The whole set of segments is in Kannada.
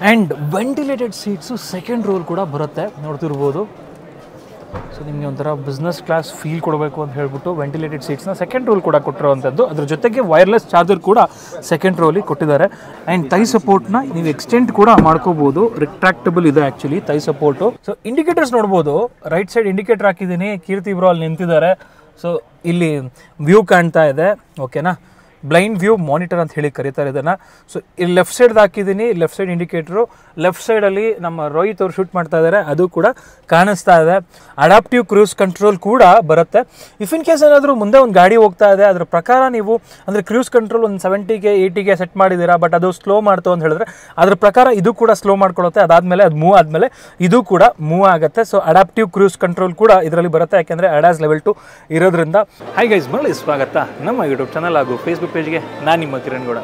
And ventilated seats second row ಕೂಡ ಬರುತ್ತೆ, ನೋಡ್ತಿರ್ಬೋದು. ಸೊ ನಿಮಗೆ ಒಂಥರ ಬಿಸ್ನೆಸ್ ಕ್ಲಾಸ್ ಫೀಲ್ ಕೊಡಬೇಕು ಅಂತ ಹೇಳ್ಬಿಟ್ಟು ವೆಂಟಿಲೇಟೆಡ್ ಸೀಟ್ಸ್ನ ಸೆಕೆಂಡ್ ರೋಲ್ ಕೂಡ ಕೊಟ್ಟಿರೋವಂಥದ್ದು. ಅದ್ರ ಜೊತೆಗೆ ವೈರ್ಲೆಸ್ ಚಾರ್ಜರ್ ಕೂಡ ಸೆಕೆಂಡ್ ರೋಲಿಗೆ ಕೊಟ್ಟಿದ್ದಾರೆ. ಆ್ಯಂಡ್ ಥೈ ಸಪೋರ್ಟ್ನ ನೀವು ಎಕ್ಸ್ಟೆಂಡ್ ಕೂಡ ಮಾಡ್ಕೋಬೋದು, ರಿಟ್ರಾಕ್ಟಬಲ್ ಇದೆ actually thigh support. So indicators ನೋಡ್ಬೋದು, ರೈಟ್ ಸೈಡ್ ಇಂಡಿಕೇಟರ್ ಹಾಕಿದ್ದೀನಿ, ಕೀರ್ತಿ ಬ್ರೋ ಅಲ್ಲಿ ನಿಂತಿದ್ದಾರೆ. ಸೊ ಇಲ್ಲಿ ವ್ಯೂ ಕಾಣ್ತಾ ಇದೆ, ಓಕೆನಾ. ಬ್ಲೈಂಡ್ ವ್ಯೂ ಮಾನಿಟರ್ ಅಂತ ಹೇಳಿ ಕರೀತಾರೆ ಇದನ್ನು. ಸೊ ಇಲ್ಲಿ ಲೆಫ್ಟ್ ಸೈಡ್ದು ಹಾಕಿದ್ದೀನಿ, ಲೆಫ್ಟ್ ಸೈಡ್ ಇಂಡಿಕೇಟ್ರು. ಲೆಫ್ಟ್ ಸೈಡಲ್ಲಿ ನಮ್ಮ ರೋಹಿತ್ ಅವರು ಶೂಟ್ ಮಾಡ್ತಾ ಇದ್ದಾರೆ, ಅದು ಕೂಡ ಕಾಣಿಸ್ತಾ ಇದೆ. ಅಡಾಪ್ಟಿವ್ ಕ್ರೂಸ್ ಕಂಟ್ರೋಲ್ ಕೂಡ ಬರುತ್ತೆ. ಇಫ್ ಇನ್ ಕೇಸ್ ಏನಾದರೂ ಮುಂದೆ ಒಂದು ಗಾಡಿ ಹೋಗ್ತಾ ಇದೆ, ಅದ್ರ ಪ್ರಕಾರ ನೀವು ಅಂದರೆ ಕ್ರೂಸ್ ಕಂಟ್ರೋಲ್ ಒಂದು 70ಗೆ 80ಗೆ ಸೆಟ್ ಮಾಡಿದ್ದೀರಾ, ಬಟ್ ಅದು ಸ್ಲೋ ಮಾಡ್ತು ಅಂತ ಹೇಳಿದ್ರೆ ಅದ್ರ ಪ್ರಕಾರ ಇದು ಕೂಡ ಸ್ಲೋ ಮಾಡ್ಕೊಳ್ಳುತ್ತೆ. ಅದಾದಮೇಲೆ ಅದು ಮೂವ್ ಆದಮೇಲೆ ಇದು ಕೂಡ ಮೂವ್ ಆಗುತ್ತೆ. ಸೊ ಅಡಾಪ್ಟಿವ್ ಕ್ರೂಸ್ ಕಂಟ್ರೋಲ್ ಕೂಡ ಇದರಲ್ಲಿ ಬರುತ್ತೆ, ಯಾಕೆಂದರೆ ಅಡಾಸ್ ಲೆವೆಲ್ 2 ಇರೋದ್ರಿಂದ. ಹೈ ಗೈಸ್, ಮರಳಿ ಸ್ವಾಗತ ನಮ್ಮ ಯೂಟ್ಯೂಬ್ ಚಾನಲ್ ಹಾಗೂ ಫೇಸ್ಬುಕ್ ಪೇಜ್ಗೆ. ನಾನು ನಿಮ್ಮ ಕಿರಣ್ ಗೌಡ.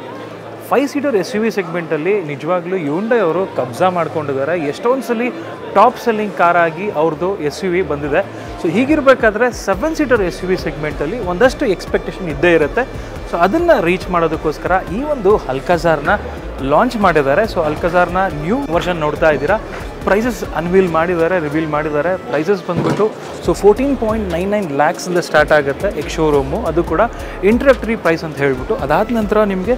5 ಸೀಟರ್ SUV ಸೆಗ್ಮೆಂಟಲ್ಲಿ ನಿಜವಾಗ್ಲೂ ಹ್ಯುಂಡೈ ಅವರು ಕಬ್ಜಾ ಮಾಡ್ಕೊಂಡಿದ್ದಾರೆ. ಎಷ್ಟೊಂದು ಸಲ ಟಾಪ್ ಸೆಲ್ಲಿಂಗ್ ಕಾರ್ ಆಗಿ ಅವ್ರದ್ದು SUV ಬಂದಿದೆ. ಸೊ ಹೀಗಿರಬೇಕಾದ್ರೆ 7 ಸೀಟರ್ SUV ಸೆಗ್ಮೆಂಟಲ್ಲಿ ಒಂದಷ್ಟು ಎಕ್ಸ್ಪೆಕ್ಟೇಷನ್ ಇದ್ದೇ ಇರುತ್ತೆ. ಸೊ ಅದನ್ನು ರೀಚ್ ಮಾಡೋದಕ್ಕೋಸ್ಕರ ಈ ಒಂದು ಅಲ್ಕಾಜಾರ್ನ ಲಾಂಚ್ ಮಾಡಿದ್ದಾರೆ. ಸೊ ಅಲ್ಕಾಜಾರ್ನ ನ್ಯೂ ವರ್ಷನ್ ನೋಡ್ತಾ ಇದ್ದೀರಾ. ಪ್ರೈಸಸ್ ರಿವೀಲ್ ಮಾಡಿದ್ದಾರೆ. ಪ್ರೈಸಸ್ ಬಂದ್ಬಿಟ್ಟು ಸೊ 14.99 ಲ್ಯಾಕ್ಸಿಂದ ಸ್ಟಾರ್ಟ್ ಆಗುತ್ತೆ ಎಕ್ಸ್ ಶೋರೂಮು, ಅದು ಕೂಡ ಇಂಟ್ರಡಕ್ಟರಿ ಪ್ರೈಸ್ ಅಂತ ಹೇಳ್ಬಿಟ್ಟು. ಅದಾದ ನಂತರ ನಿಮಗೆ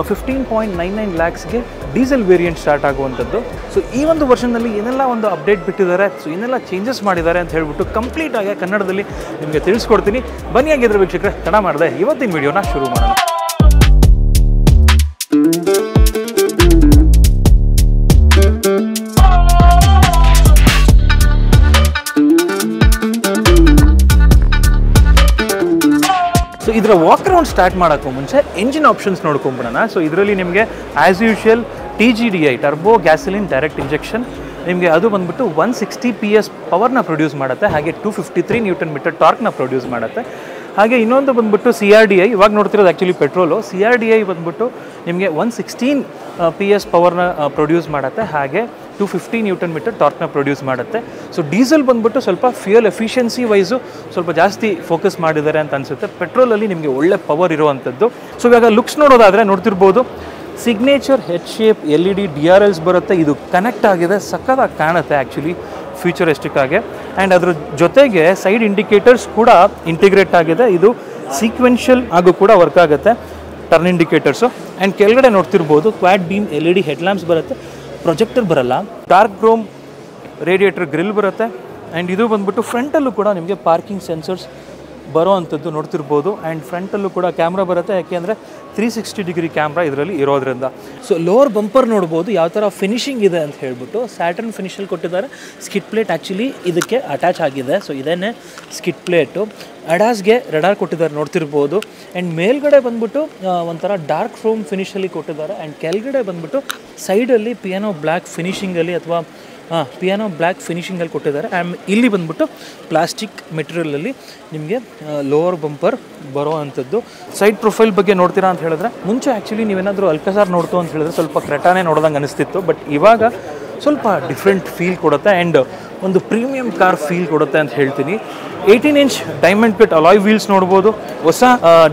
15.99 ಲ್ಯಾಕ್ಸ್ಗೆ ಡೀಸೆಲ್ ವೇರಿಯಂಟ್ ಸ್ಟಾರ್ಟ್ ಆಗುವಂಥದ್ದು. ಸೊ ಈ ಒಂದು ವರ್ಷನಲ್ಲಿ ಏನೆಲ್ಲ ಒಂದು ಅಪ್ಡೇಟ್ ಬಿಟ್ಟಿದ್ದಾರೆ, ಸೊ ಏನೆಲ್ಲ ಚೇಂಜಸ್ ಮಾಡಿದ್ದಾರೆ ಅಂತ ಹೇಳ್ಬಿಟ್ಟು ಕಂಪ್ಲೀಟಾಗಿ ಕನ್ನಡದಲ್ಲಿ ನಿಮಗೆ ತಿಳಿಸ್ಕೊಡ್ತೀನಿ. ಬನ್ನಿ, ಆಗಿದ್ರೆ ವೀಕ್ಷಕರೇ ತಡ ಮಾಡಿದೆ ಇವತ್ತಿನ ವಿಡಿಯೋನ ಶುರು ಮಾಡೋಣ. ಸೊ ಇದರ ವಾಕ್ ಅರೌಂಡ್ ಸ್ಟಾರ್ಟ್ ಮಾಡೋಕ್ಕೂ ಮುಂಚೆ ಎಂಜಿನ್ ಆಪ್ಷನ್ಸ್ ನೋಡ್ಕೊಂಬಿಡೋಣ. ಸೊ ಇದರಲ್ಲಿ ನಿಮಗೆ as usual TGDI turbo gasoline direct injection, ನಿಮಗೆ ಅದು ಬಂದ್ಬಿಟ್ಟು 160 PS ಪವರ್ನ ಪ್ರೊಡ್ಯೂಸ್ ಮಾಡುತ್ತೆ. ಹಾಗೆ 253 Nm ಟಾರ್ಕ್ನ ಪ್ರೊಡ್ಯೂಸ್ ಮಾಡುತ್ತೆ. ಹಾಗೆ ಇನ್ನೊಂದು ಬಂದ್ಬಿಟ್ಟು CRDI, ಇವಾಗ ನೋಡ್ತಿರೋದು ಆ್ಯಕ್ಚುಲಿ ಪೆಟ್ರೋಲು. CRDI ಬಂದ್ಬಿಟ್ಟು ನಿಮಗೆ 116 PS ಪವರ್ನ ಪ್ರೊಡ್ಯೂಸ್ ಮಾಡುತ್ತೆ. ಹಾಗೆ 250 Nm ಟಾರ್ಕ್ನ ಪ್ರೊಡ್ಯೂಸ್ ಮಾಡುತ್ತೆ. ಸೊ ಡೀಸೆಲ್ ಬಂದ್ಬಿಟ್ಟು ಸ್ವಲ್ಪ ಫ್ಯೂಯಲ್ ಎಫಿಷಿಯನ್ಸಿ ವೈಸು ಸ್ವಲ್ಪ ಜಾಸ್ತಿ ಫೋಕಸ್ ಮಾಡಿದ್ದಾರೆ ಅಂತ ಅನಿಸುತ್ತೆ. ಪೆಟ್ರೋಲಲ್ಲಿ ನಿಮಗೆ ಒಳ್ಳೆ ಪವರ್ ಇರುವಂಥದ್ದು. ಸೊ ಇವಾಗ ಲುಕ್ಸ್ ನೋಡೋದಾದರೆ ನೋಡ್ತಿರ್ಬೋದು, signature head shape LED DRLs ಬರುತ್ತೆ. ಇದು ಕನೆಕ್ಟ್ ಆಗಿದೆ, ಸಕ್ಕತ್ತಾಗಿ ಕಾಣುತ್ತೆ ಆ್ಯಕ್ಚುಲಿ ಫ್ಯೂಚರಿಸ್ಟಿಕ್ ಆಗಿ. ಆ್ಯಂಡ್ ಅದ್ರ ಜೊತೆಗೆ ಸೈಡ್ ಇಂಡಿಕೇಟರ್ಸ್ ಕೂಡ ಇಂಟಿಗ್ರೇಟ್ ಆಗಿದೆ. ಇದು ಸೀಕ್ವೆನ್ಷಿಯಲ್ ಆಗು ಕೂಡ ವರ್ಕ್ ಆಗುತ್ತೆ, ಟರ್ನ್ ಇಂಡಿಕೇಟರ್ಸು. ಆ್ಯಂಡ್ ಕೆಳಗಡೆ ನೋಡ್ತಿರ್ಬೋದು ಕ್ವಾಡ್ ಬೀಮ್ LED ಹೆಡ್ಲ್ಯಾಂಪ್ಸ್ ಬರುತ್ತೆ, ಪ್ರೊಜೆಕ್ಟರ್ ಬರಲ್ಲ. ಡಾರ್ಕ್ ಕ್ರೋಮ್ ರೇಡಿಯೇಟರ್ ಗ್ರಿಲ್ ಬರುತ್ತೆ. ಆ್ಯಂಡ್ ಇದು ಬಂದ್ಬಿಟ್ಟು ಫ್ರಂಟಲ್ಲೂ ಕೂಡ ನಿಮಗೆ ಪಾರ್ಕಿಂಗ್ ಸೆನ್ಸರ್ಸ್ ಬರೋ ಅಂಥದ್ದು ನೋಡ್ತಿರ್ಬೋದು. ಆ್ಯಂಡ್ ಫ್ರಂಟಲ್ಲೂ ಕೂಡ ಕ್ಯಾಮ್ರಾ ಬರುತ್ತೆ, ಯಾಕೆಂದರೆ 360 ಡಿಗ್ರಿ ಕ್ಯಾಮ್ರಾ ಇದರಲ್ಲಿ ಇರೋದ್ರಿಂದ. ಸೊ ಲೋವರ್ ಬಂಪರ್ ನೋಡ್ಬೋದು ಯಾವ ಥರ ಫಿನಿಶಿಂಗ್ ಇದೆ ಅಂತ ಹೇಳ್ಬಿಟ್ಟು. ಸ್ಯಾಟರ್ನ್ ಫಿನಿಷಲ್ಲಿ ಕೊಟ್ಟಿದ್ದಾರೆ. ಸ್ಕಿಡ್ ಪ್ಲೇಟ್ ಆ್ಯಕ್ಚುಲಿ ಇದಕ್ಕೆ ಅಟ್ಯಾಚ್ ಆಗಿದೆ. ಸೊ ಇದೇನೆ ಸ್ಕಿಡ್ ಪ್ಲೇಟು. ಅಡಾಸ್ಗೆ ರೆಡಾರ್ ಕೊಟ್ಟಿದ್ದಾರೆ ನೋಡ್ತಿರ್ಬೋದು. ಆ್ಯಂಡ್ ಮೇಲ್ಗಡೆ ಬಂದ್ಬಿಟ್ಟು ಒಂಥರ ಡಾರ್ಕ್ ಕ್ರೋಮ್ ಫಿನಿಷಲ್ಲಿ ಕೊಟ್ಟಿದ್ದಾರೆ. ಆ್ಯಂಡ್ ಕೆಳಗಡೆ ಬಂದ್ಬಿಟ್ಟು ಸೈಡಲ್ಲಿ ಪಿಯಾನೋ ಬ್ಲ್ಯಾಕ್ ಫಿನಿಷಿಂಗಲ್ಲಿ ಅಥವಾ ಪಿಯಾನೋ ಬ್ಲ್ಯಾಕ್ ಫಿನಿಷಿಂಗಲ್ಲಿ ಕೊಟ್ಟಿದ್ದಾರೆ. ಇಲ್ಲಿ ಬಂದ್ಬಿಟ್ಟು ಪ್ಲಾಸ್ಟಿಕ್ ಮೆಟೀರಿಯಲಲ್ಲಿ ನಿಮಗೆ ಲೋವರ್ ಬಂಪರ್ ಬರೋ ಅಂಥದ್ದು. ಸೈಡ್ ಪ್ರೊಫೈಲ್ ಬಗ್ಗೆ ನೋಡ್ತೀರಾ ಅಂತ ಹೇಳಿದ್ರೆ, ಮುಂಚೆ ಆ್ಯಕ್ಚುಲಿ ನೀವೇನಾದರೂ ಅಲ್ಕಾಜಾರ್ ನೋಡ್ತು ಅಂತ ಹೇಳಿದ್ರೆ ಸ್ವಲ್ಪ ಕ್ರೆಟಾನೇ ನೋಡ್ದಂಗೆ ಅನಿಸ್ತಿತ್ತು. ಬಟ್ ಇವಾಗ ಸ್ವಲ್ಪ ಡಿಫ್ರೆಂಟ್ ಫೀಲ್ ಕೊಡುತ್ತೆ ಆ್ಯಂಡ್ ಒಂದು ಪ್ರೀಮಿಯಂ ಕಾರ್ ಫೀಲ್ ಕೊಡುತ್ತೆ ಅಂತ ಹೇಳ್ತೀನಿ. 18 inch diamond cut alloy wheels ನೋಡ್ಬೋದು. ಹೊಸ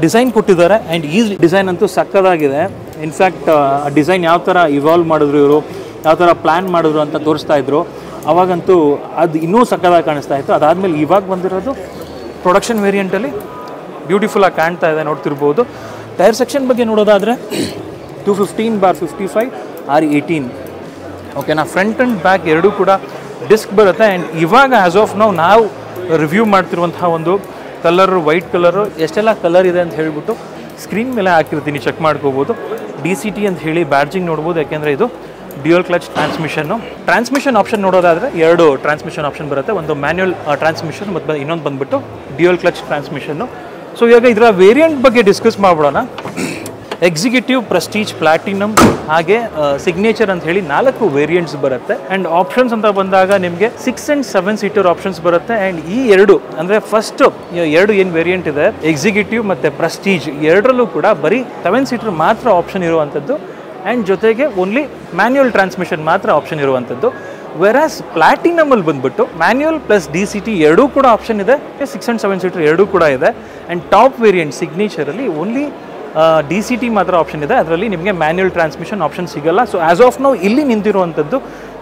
ಡಿಸೈನ್ ಕೊಟ್ಟಿದ್ದಾರೆ. ಆ್ಯಂಡ್ ಈ ಡಿಸೈನ್ ಅಂತೂ ಸಕ್ಕದಾಗಿದೆ. ಇನ್ಫ್ಯಾಕ್ಟ್ ಆ ಡಿಸೈನ್ ಯಾವ ಥರ ಇವಾಲ್ವ್ ಮಾಡಿದ್ರು ಇವರು, ಯಾವ ಥರ ಪ್ಲ್ಯಾನ್ ಮಾಡಿದ್ರು ಅಂತ ತೋರಿಸ್ತಾ ಇದ್ರು. ಅವಾಗಂತೂ ಅದು ಇನ್ನೂ ಸಕ್ಕದಾಗಿ ಕಾಣಿಸ್ತಾ ಇತ್ತು. ಅದಾದಮೇಲೆ ಇವಾಗ ಬಂದಿರೋದು ಪ್ರೊಡಕ್ಷನ್ ವೇರಿಯಂಟಲ್ಲಿ ಬ್ಯೂಟಿಫುಲ್ಲಾಗಿ ಕಾಣ್ತಾ ಇದೆ, ನೋಡ್ತಿರ್ಬೋದು. ಟೈರ್ ಸೆಕ್ಷನ್ ಬಗ್ಗೆ ನೋಡೋದಾದರೆ 215/55 R18, ಓಕೆನಾ. ಫ್ರಂಟ್ ಆ್ಯಂಡ್ ಬ್ಯಾಕ್ ಎರಡೂ ಕೂಡ ಡಿಸ್ಕ್ ಬರುತ್ತೆ. ಆ್ಯಂಡ್ ಇವಾಗ ಆ್ಯಸ್ ಆಫ್ ನಾವು ರಿವ್ಯೂ ಮಾಡ್ತಿರುವಂತಹ ಒಂದು ಕಲರು, ವೈಟ್ ಕಲರು, ಎಷ್ಟೆಲ್ಲ ಕಲರ್ ಇದೆ ಅಂತ ಹೇಳಿಬಿಟ್ಟು ಸ್ಕ್ರೀನ್ ಮೇಲೆ ಹಾಕಿರ್ತೀನಿ, ಚೆಕ್ ಮಾಡ್ಕೋಬೋದು. DCT ಅಂತ ಹೇಳಿ ಬ್ಯಾಡ್ಜಿಂಗ್ ನೋಡ್ಬೋದು, ಯಾಕೆಂದರೆ ಇದು ಡ್ಯುಯಲ್ ಕ್ಲಚ್ ಟ್ರಾನ್ಸ್ಮಿಷನ್ ಆಪ್ಷನ್ ನೋಡೋದಾದರೆ 2 ಟ್ರಾನ್ಸ್ಮಿಷನ್ ಆಪ್ಷನ್ ಬರುತ್ತೆ. ಒಂದು ಮ್ಯಾನ್ಯುಯಲ್ ಟ್ರಾನ್ಸ್ಮಿಷನ್ ಮತ್ತು ಇನ್ನೊಂದು ಬಂದುಬಿಟ್ಟು ಡ್ಯುಯಲ್ ಕ್ಲಚ್ ಟ್ರಾನ್ಸ್ಮಿಷನ್ನು. ಸೊ ಇವಾಗ ಇದರ ವೇರಿಯಂಟ್ ಬಗ್ಗೆ ಡಿಸ್ಕಸ್ ಮಾಡ್ಬಿಡೋಣ. ಎಕ್ಸಿಕ್ಯೂಟಿವ್, ಪ್ರೆಸ್ಟೀಜ್, ಪ್ಲಾಟಿನಮ್ ಹಾಗೆ ಸಿಗ್ನೇಚರ್ ಅಂತ ಹೇಳಿ 4 ವೇರಿಯಂಟ್ಸ್ ಬರುತ್ತೆ. ಆ್ಯಂಡ್ ಆಪ್ಷನ್ಸ್ ಅಂತ ಬಂದಾಗ ನಿಮಗೆ 6 and 7 ಸೀಟರ್ ಆಪ್ಷನ್ಸ್ ಬರುತ್ತೆ. ಆ್ಯಂಡ್ ಈ 2 ಅಂದರೆ ಫಸ್ಟ್ 2 ಏನು ವೇರಿಯಂಟ್ ಇದೆ, ಎಕ್ಸಿಕ್ಯೂಟಿವ್ ಮತ್ತು ಪ್ರೆಸ್ಟೀಜ್, ಎರಡರಲ್ಲೂ ಕೂಡ ಬರೀ 7 ಸೀಟರ್ ಮಾತ್ರ ಆಪ್ಷನ್ ಇರುವಂಥದ್ದು. ಆ್ಯಂಡ್ ಜೊತೆಗೆ ಓನ್ಲಿ ಮ್ಯಾನ್ಯುಯಲ್ ಟ್ರಾನ್ಸ್ಮಿಷನ್ ಮಾತ್ರ ಆಪ್ಷನ್ ಇರುವಂಥದ್ದು. ವೆರಾಸ್ ಪ್ಲಾಟಿನಮಲ್ಲಿ ಬಂದ್ಬಿಟ್ಟು ಮ್ಯಾನ್ಯುಯಲ್ ಪ್ಲಸ್ DCT ಎರಡೂ ಕೂಡ ಆಪ್ಷನ್ ಇದೆ. 6 and 7 ಸೀಟರ್ ಎರಡೂ ಕೂಡ ಇದೆ. ಆ್ಯಂಡ್ ಟಾಪ್ ವೇರಿಯಂಟ್ ಸಿಗ್ನೇಚರಲ್ಲಿ ಓನ್ಲಿ DCT ಮಾತ್ರ ಆಪ್ಷನ್ ಇದೆ, ಅದರಲ್ಲಿ ನಿಮಗೆ ಮ್ಯಾನ್ಯುಯಲ್ ಟ್ರಾನ್ಸ್ಮಿಷನ್ ಆಪ್ಷನ್ ಸಿಗಲ್ಲ. ಸೊ ಆ್ಯಸ್ ಆಫ್ ನಾವು ಇಲ್ಲಿ ನಿಂತಿರುವಂಥದ್ದು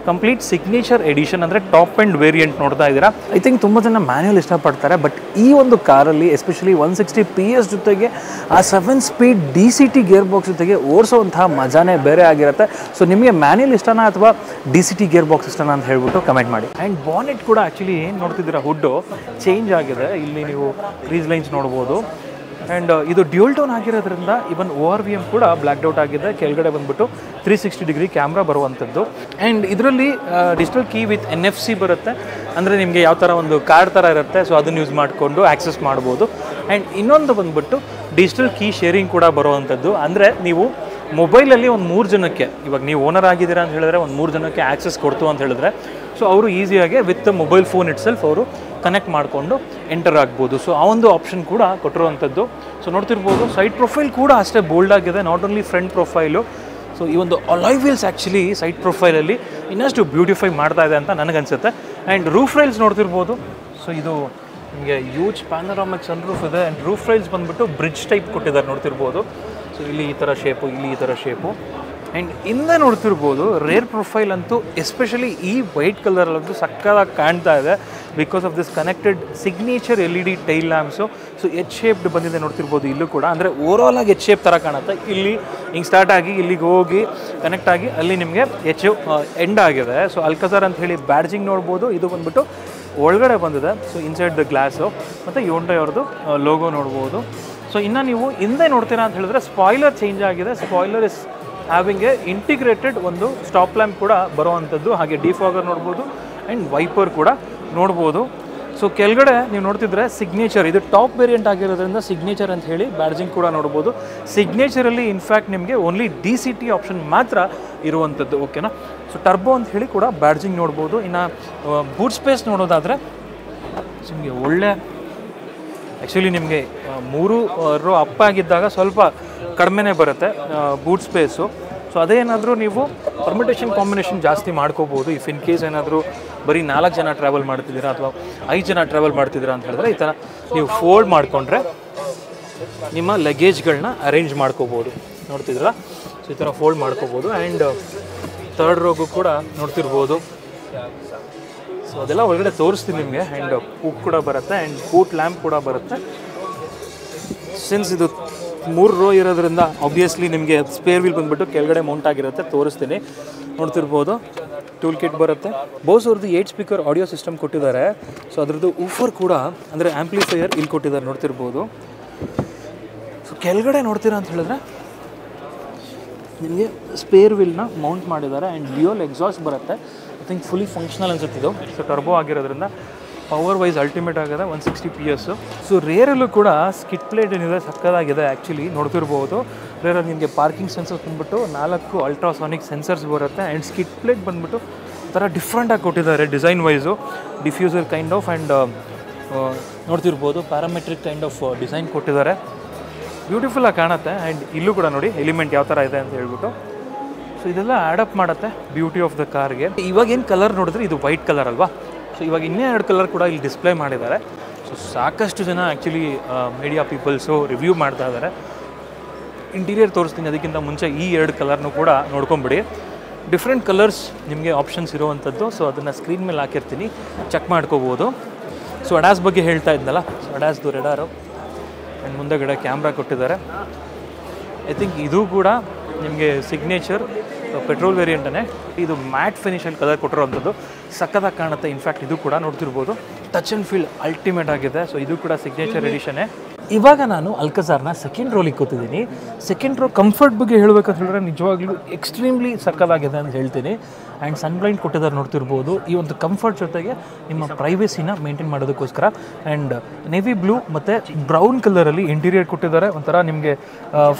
ಕಂಪ್ಲೀಟ್ ಸಿಗ್ನೇಚರ್ ಎಡಿಷನ್, ಅಂದರೆ ಟಾಪ್ ಆ್ಯಂಡ್ ವೇರಿಯಂಟ್ ನೋಡ್ತಾ ಇದ್ದೀರಾ. ಐ ಥಿಂಕ್ ತುಂಬ ಜನ ಮ್ಯಾನ್ಯುಯಲ್ ಇಷ್ಟಪಡ್ತಾರೆ, ಬಟ್ ಈ ಒಂದು ಕಾರಲ್ಲಿ ಎಸ್ಪೆಷಲಿ 160 PS ಜೊತೆಗೆ ಆ 7 ಸ್ಪೀಡ್ DCT ಗೇರ್ ಬಾಕ್ಸ್ ಜೊತೆಗೆ ಓಡಿಸೋವಂತಹ ಮಜಾನೇ ಬೇರೆ ಆಗಿರುತ್ತೆ. ಸೊ ನಿಮಗೆ ಮ್ಯಾನ್ಯುಯಲ್ ಇಷ್ಟನಾ ಅಥವಾ DCT ಗೇರ್ ಬಾಕ್ಸ್ ಇಷ್ಟನಾ ಅಂತ ಹೇಳ್ಬಿಟ್ಟು ಕಮೆಂಟ್ ಮಾಡಿ. ಆ್ಯಂಡ್ ಬಾನೆಟ್ ಕೂಡ ಆ್ಯಕ್ಚುಲಿ ಏನು ನೋಡ್ತಿದ್ದೀರಾ, ಹುಡ್ಡು ಚೇಂಜ್ ಆಗಿದೆ. ಇಲ್ಲಿ ನೀವು ಕ್ರೀಸ್ ಲೈನ್ಸ್ ನೋಡ್ಬೋದು. ಆ್ಯಂಡ್ ಇದು ಡ್ಯೂಲ್ ಟೋನ್ ಆಗಿರೋದ್ರಿಂದ ಇವನ್ ORVM ಕೂಡ ಬ್ಲ್ಯಾಕ್ ಔಟ್ ಆಗಿದೆ. ಕೆಳಗಡೆ ಬಂದುಬಿಟ್ಟು 360 ಡಿಗ್ರಿ ಕ್ಯಾಮ್ರಾ ಬರುವಂಥದ್ದು. ಆ್ಯಂಡ್ ಇದರಲ್ಲಿ ಡಿಜಿಟಲ್ ಕೀ ವಿತ್ NFC ಬರುತ್ತೆ, ಅಂದರೆ ನಿಮಗೆ ಯಾವ ಥರ ಒಂದು ಕಾರ್ಡ್ ಥರ ಇರುತ್ತೆ, ಸೊ ಅದನ್ನು ಯೂಸ್ ಮಾಡಿಕೊಂಡು ಆ್ಯಕ್ಸೆಸ್ ಮಾಡ್ಬೋದು. ಆ್ಯಂಡ್ ಇನ್ನೊಂದು ಬಂದುಬಿಟ್ಟು ಡಿಜಿಟಲ್ ಕೀ ಶೇರಿಂಗ್ ಕೂಡ ಬರುವಂಥದ್ದು. ಅಂದರೆ ನೀವು ಮೊಬೈಲಲ್ಲಿ ಒಂದು 3 ಜನಕ್ಕೆ, ಇವಾಗ ನೀವು ಓನರ್ ಆಗಿದ್ದೀರಾ ಅಂತ ಹೇಳಿದ್ರೆ ಒಂದು 3 ಜನಕ್ಕೆ ಆ್ಯಕ್ಸೆಸ್ ಕೊಡ್ತು ಅಂತ ಹೇಳಿದ್ರೆ, ಸೊ ಅವರು ಈಸಿಯಾಗಿ ವಿತ್ ಮೊಬೈಲ್ ಫೋನ್ ಇಟ್ಸೆಲ್ಫ್ ಅವರು ಕನೆಕ್ಟ್ ಮಾಡಿಕೊಂಡು ಎಂಟರ್ ಆಗ್ಬೋದು. ಸೊ ಆ ಒಂದು ಆಪ್ಷನ್ ಕೂಡ ಕೊಟ್ಟಿರುವಂಥದ್ದು. ಸೊ ನೋಡ್ತಿರ್ಬೋದು, ಸೈಡ್ ಪ್ರೊಫೈಲ್ ಕೂಡ ಅಷ್ಟೇ ಬೋಲ್ಡ್ ಆಗಿದೆ, not only front profile. So ಈ ಒಂದು ಅಲಾಯ್ ವೀಲ್ಸ್ ಆ್ಯಕ್ಚುಲಿ ಸೈಡ್ ಪ್ರೊಫೈಲಲ್ಲಿ ಇನ್ನಷ್ಟು ಬ್ಯೂಟಿಫೈ ಮಾಡ್ತಾ ಇದೆ ಅಂತ ನನಗನ್ಸುತ್ತೆ. ಆ್ಯಂಡ್ ರೂಫ್ ರೈಲ್ಸ್ ನೋಡ್ತಿರ್ಬೋದು. ಸೊ ಇದು ನಿಮಗೆ ಯೂಜ್ ಪ್ಯಾನರಾಮಿಕ್ ಸನ್ ರೂಫ್ ಇದೆ. ಆ್ಯಂಡ್ ರೂಫ್ ರೈಲ್ಸ್ ಬಂದುಬಿಟ್ಟು ಬ್ರಿಡ್ಜ್ ಟೈಪ್ ಕೊಟ್ಟಿದ್ದಾರೆ ನೋಡ್ತಿರ್ಬೋದು. ಸೊ ಇಲ್ಲಿ ಈ ಥರ ಶೇಪು, ಇಲ್ಲಿ ಈ ಥರ ಶೇಪು. ಆ್ಯಂಡ್ ಹಿಂದೆ ನೋಡ್ತಿರ್ಬೋದು ರೇರ್ ಪ್ರೊಫೈಲ್ ಅಂತೂ ಎಸ್ಪೆಷಲಿ ಈ ವೈಟ್ ಕಲರಲ್ಲಂತೂ ಸಕ್ಕದಾಗಿ ಕಾಣ್ತಾ ಇದೆ, because of this connected signature LED tail lamps. So H shaped ಬಂದಿದೆ ನೋಡ್ತಿರ್ಬೋದು ಇಲ್ಲೂ ಕೂಡ, ಅಂದರೆ ಓವರಾಲ್ ಆಗಿ ಎಚ್ ಶೇಪ್ ಥರ ಕಾಣುತ್ತೆ. ಇಲ್ಲಿ ಹಿಂಗೆ ಸ್ಟಾರ್ಟ್ ಆಗಿ ಇಲ್ಲಿಗೆ ಹೋಗಿ ಕನೆಕ್ಟ್ ಆಗಿ ಅಲ್ಲಿ ನಿಮಗೆ ಎಂಡ್ ಆಗಿದೆ. ಸೊ ಅಲ್ಕಜಾರ್ ಅಂತ ಹೇಳಿ ಬ್ಯಾಡ್ಜಿಂಗ್ ನೋಡ್ಬೋದು. ಇದು ಬಂದುಬಿಟ್ಟು ಒಳಗಡೆ ಬಂದಿದೆ. ಸೊ ಇನ್ಸೈಡ್ ದ ಗ್ಲಾಸು ಮತ್ತು ಯೋಂಡೈ ಅವ್ರದ್ದು ಲೋಗೋ ನೋಡ್ಬೋದು. ಸೊ ಇನ್ನು ನೀವು ಹಿಂದೆ ನೋಡ್ತೀರಾ ಅಂತ ಹೇಳಿದ್ರೆ ಸ್ಪಾಯ್ಲರ್ ಚೇಂಜ್ ಆಗಿದೆ. Spoiler is having A integrated ಒಂದು ಸ್ಟಾಪ್ ಲ್ಯಾಂಪ್ ಕೂಡ ಬರುವಂಥದ್ದು. ಹಾಗೆ ಡಿಫಾಗರ್ ನೋಡ್ಬೋದು ಆ್ಯಂಡ್ ವೈಪರ್ ಕೂಡ ನೋಡ್ಬೋದು. ಸೊ ಕೆಳಗಡೆ ನೀವು ನೋಡ್ತಿದ್ರೆ ಸಿಗ್ನೇಚರ್, ಇದು ಟಾಪ್ ವೇರಿಯಂಟ್ ಆಗಿರೋದ್ರಿಂದ ಸಿಗ್ನೇಚರ್ ಅಂತ ಹೇಳಿ ಬ್ಯಾಡ್ಜಿಂಗ್ ಕೂಡ ನೋಡ್ಬೋದು. ಸಿಗ್ನೇಚರಲ್ಲಿ ಇನ್ಫ್ಯಾಕ್ಟ್ ನಿಮಗೆ ಓನ್ಲಿ DCT ಆಪ್ಷನ್ ಮಾತ್ರ ಇರುವಂಥದ್ದು, ಓಕೆನಾ. ಸೊ ಟರ್ಬೋ ಅಂತ ಹೇಳಿ ಕೂಡ ಬ್ಯಾಡ್ಜಿಂಗ್ ನೋಡ್ಬೋದು. ಇನ್ನು ಬೂಟ್ ಸ್ಪೇಸ್ ನೋಡೋದಾದರೆ ನಿಮಗೆ ಒಳ್ಳೆ, ಆ್ಯಕ್ಚುಲಿ ನಿಮಗೆ 3 ರೋ ಅಪ್ ಆಗಿದ್ದಾಗ ಸ್ವಲ್ಪ ಕಡಿಮೆನೇ ಬರುತ್ತೆ ಬೂಟ್ ಸ್ಪೇಸು. ಸೊ ಅದೇನಾದರೂ ನೀವು ಪರ್ಮಿಟೇಷನ್ ಕಾಂಬಿನೇಷನ್ ಜಾಸ್ತಿ ಮಾಡ್ಕೋಬೋದು. ಇಫ್ ಇನ್ ಕೇಸ್ ಏನಾದರೂ ಬರೀ 4 ಜನ ಟ್ರಾವೆಲ್ ಮಾಡ್ತಿದ್ದೀರಾ ಅಥವಾ 5 ಜನ ಟ್ರಾವೆಲ್ ಮಾಡ್ತಿದ್ದೀರಾ ಅಂತ ಹೇಳಿದ್ರೆ ಈ ಥರ ನೀವು ಫೋಲ್ಡ್ ಮಾಡಿಕೊಂಡ್ರೆ ನಿಮ್ಮ ಲಗೇಜ್ಗಳನ್ನ ಅರೇಂಜ್ ಮಾಡ್ಕೋಬೋದು. ನೋಡ್ತಿದ್ದೀರಾ, ಸೊ ಈ ಥರ ಫೋಲ್ಡ್ ಮಾಡ್ಕೋಬೋದು. ಆ್ಯಂಡ್ ಥರ್ಡ್ ರೋಗೂ ಕೂಡ ನೋಡ್ತಿರ್ಬೋದು. ಸೊ ಅದೆಲ್ಲ ಒಳಗಡೆ ತೋರಿಸ್ತೀನಿ ನಿಮಗೆ. ಆ್ಯಂಡ್ ಹುಕ್ ಕೂಡ ಬರುತ್ತೆ ಆ್ಯಂಡ್ ಬೂಟ್ ಲ್ಯಾಂಪ್ ಕೂಡ ಬರುತ್ತೆ. ಸಿನ್ಸ್ ಇದು 3 ರೋ ಇರೋದ್ರಿಂದ ಆಬ್ವಿಯಸ್ಲಿ ನಿಮಗೆ ಸ್ಪೇರ್ ವೀಲ್ ಬಂದುಬಿಟ್ಟು ಕೆಳಗಡೆ ಮೌಂಟ್ ಆಗಿರುತ್ತೆ, ತೋರಿಸ್ತೀನಿ. ನೋಡ್ತಿರ್ಬೋದು ಟೂಲ್ ಕಿಟ್ ಬರುತ್ತೆ. ಬೋಸ್ ಅವ್ರದ್ದು 8 ಸ್ಪೀಕರ್ ಆಡಿಯೋ ಸಿಸ್ಟಮ್ ಕೊಟ್ಟಿದ್ದಾರೆ. ಸೊ ಅದರದ್ದು ಊಫರ್ ಕೂಡ, ಅಂದರೆ ಆ್ಯಂಪ್ಲಿಫೈಯರ್ ಇಲ್ಲಿ ಕೊಟ್ಟಿದ್ದಾರೆ ನೋಡ್ತಿರ್ಬೋದು. ಸೊ ಕೆಳಗಡೆ ನೋಡ್ತೀರಾ ಅಂತ ಹೇಳಿದ್ರೆ ನಿಮಗೆ ಸ್ಪೇರ್ ವೀಲ್ನ ಮೌಂಟ್ ಮಾಡಿದ್ದಾರೆ. ಆ್ಯಂಡ್ ಡ್ಯೂಯಲ್ ಎಕ್ಸಾಸ್ಟ್ ಬರುತ್ತೆ. ಐ ಥಿಂಕ್ ಫುಲಿ ಫಂಕ್ಷನಲ್ ಅನ್ಸುತ್ತೆ ಇದು. ಸೊ ಟರ್ಬೋ ಆಗಿರೋದ್ರಿಂದ ಪವರ್ ವೈಸ್ ಅಲ್ಟಿಮೇಟ್ ಆಗಿದೆ, 160 PS. ಸೊ ರೇರಲ್ಲೂ ಕೂಡ ಸ್ಕಿಟ್ ಪ್ಲೇಟ್ ಏನಿದೆ ಸಕ್ಕದಾಗಿದೆ ಆ್ಯಕ್ಚುಲಿ. ನೋಡ್ತಿರ್ಬೋದು ರೇರಲ್ಲಿ ನಿಮಗೆ ಪಾರ್ಕಿಂಗ್ ಸೆನ್ಸರ್ಸ್ ಬಂದುಬಿಟ್ಟು 4 ಅಲ್ಟ್ರಾಸಾನಿಕ್ ಸೆನ್ಸರ್ಸ್ ಬರುತ್ತೆ. ಆ್ಯಂಡ್ ಸ್ಕಿಟ್ ಪ್ಲೇಟ್ ಬಂದುಬಿಟ್ಟು ಥರ ಡಿಫ್ರೆಂಟಾಗಿ ಕೊಟ್ಟಿದ್ದಾರೆ design wise, diffuser kind of. And ನೋಡ್ತಿರ್ಬೋದು ಪ್ಯಾರಾಮೆಟ್ರಿಕ್ ಕೈಂಡ್ ಆಫ್ ಡಿಸೈನ್ ಕೊಟ್ಟಿದ್ದಾರೆ, ಬ್ಯೂಟಿಫುಲ್ಲಾಗಿ ಕಾಣುತ್ತೆ. ಆ್ಯಂಡ್ ಇಲ್ಲೂ ಕೂಡ ನೋಡಿ ಎಲಿಮೆಂಟ್ ಯಾವ ಥರ ಇದೆ ಅಂತ ಹೇಳ್ಬಿಟ್ಟು. ಸೊ ಇದೆಲ್ಲ ಆ್ಯಡಪ್ ಮಾಡುತ್ತೆ ಬ್ಯೂಟಿ ಆಫ್ ದ ಕಾರ್ಗೆ. ಇವಾಗ ಏನು ಕಲರ್ ನೋಡಿದ್ರೆ ಇದು ವೈಟ್ ಕಲರ್ ಅಲ್ವಾ. ಸೊ ಇವಾಗ ಇನ್ನೇ 2 ಕಲರ್ ಕೂಡ ಇಲ್ಲಿ ಡಿಸ್ಪ್ಲೇ ಮಾಡಿದ್ದಾರೆ. ಸೊ ಸಾಕಷ್ಟು ಜನ ಆ್ಯಕ್ಚುಲಿ ಮೀಡಿಯಾ ಪೀಪಲ್ಸು ರಿವ್ಯೂ ಮಾಡ್ತಾ ಇದ್ದಾರೆ. ಇಂಟೀರಿಯರ್ ತೋರಿಸ್ತೀನಿ, ಅದಕ್ಕಿಂತ ಮುಂಚೆ ಈ 2 ಕಲರ್ನೂ ಕೂಡ ನೋಡ್ಕೊಂಬಿಡಿ. ಡಿಫ್ರೆಂಟ್ ಕಲರ್ಸ್ ನಿಮಗೆ ಆಪ್ಷನ್ಸ್ ಇರುವಂಥದ್ದು. ಸೊ ಅದನ್ನು ಸ್ಕ್ರೀನ್ ಮೇಲೆ ಹಾಕಿರ್ತೀನಿ, ಚೆಕ್ ಮಾಡ್ಕೋಬೋದು. ಸೊ ಅಡಾಸ್ ಬಗ್ಗೆ ಹೇಳ್ತಾ ಇದ್ನಲ್ಲ, ಸೊ ಅಡಾಸ್ದು ರೆಡಾರು ಆ್ಯಂಡ್ ಮುಂದೆಗಡೆ ಕ್ಯಾಮ್ರಾ ಕೊಟ್ಟಿದ್ದಾರೆ. ಐ ಥಿಂಕ್ ಇದು ಕೂಡ ನಿಮಗೆ ಸಿಗ್ನೇಚರ್ ಪೆಟ್ರೋಲ್ ವೇರಿಯಂಟೇ. ಇದು ಮ್ಯಾಟ್ ಫಿನಿಷಲ್ಲಿ ಕಲರ್ ಕೊಟ್ಟಿರೋವಂಥದ್ದು ಸಕ್ಕತ್ತಾಗಿ ಕಾಣುತ್ತೆ. ಇನ್ಫ್ಯಾಕ್ಟ್ ಇದು ಕೂಡ ನೋಡ್ತಿರ್ಬೋದು ಟಚ್ ಆ್ಯಂಡ್ ಫೀಲ್ ಅಲ್ಟಿಮೇಟ್ ಆಗಿದೆ. ಸೊ ಇದು ಕೂಡ ಸಿಗ್ನೇಚರ್ ಎಡಿಷನ್ನೇ. ಇವಾಗ ನಾನು ಅಲ್ಕಜಾರ್ನ ಸೆಕೆಂಡ್ ರೋಲಿಗೆ ಕೂತಿದ್ದೀನಿ. ಸೆಕೆಂಡ್ ರೋ ಕಂಫರ್ಟ್ ಬಗ್ಗೆ ಹೇಳಬೇಕಂತ ಹೇಳಿದ್ರೆ ನಿಜವಾಗ್ಲೂ ಎಕ್ಸ್ಟ್ರೀಮ್ಲಿ ಸಕ್ಕದಾಗಿದೆ ಅಂತ ಹೇಳ್ತೀನಿ. ಆ್ಯಂಡ್ ಸನ್ ಬ್ಲೈಂಡ್ ಕೊಟ್ಟಿದ್ದಾರೆ ನೋಡ್ತಿರ್ಬೋದು. ಈ ಒಂದು ಕಂಫರ್ಟ್ ಜೊತೆಗೆ ನಿಮ್ಮ ಪ್ರೈವೇಸಿನ ಮೇಂಟೈನ್ ಮಾಡೋದಕ್ಕೋಸ್ಕರ. ಆ್ಯಂಡ್ ನೇವಿ ಬ್ಲೂ ಮತ್ತು ಬ್ರೌನ್ ಕಲರಲ್ಲಿ ಇಂಟೀರಿಯರ್ ಕೊಟ್ಟಿದ್ದಾರೆ. ಒಂಥರ ನಿಮಗೆ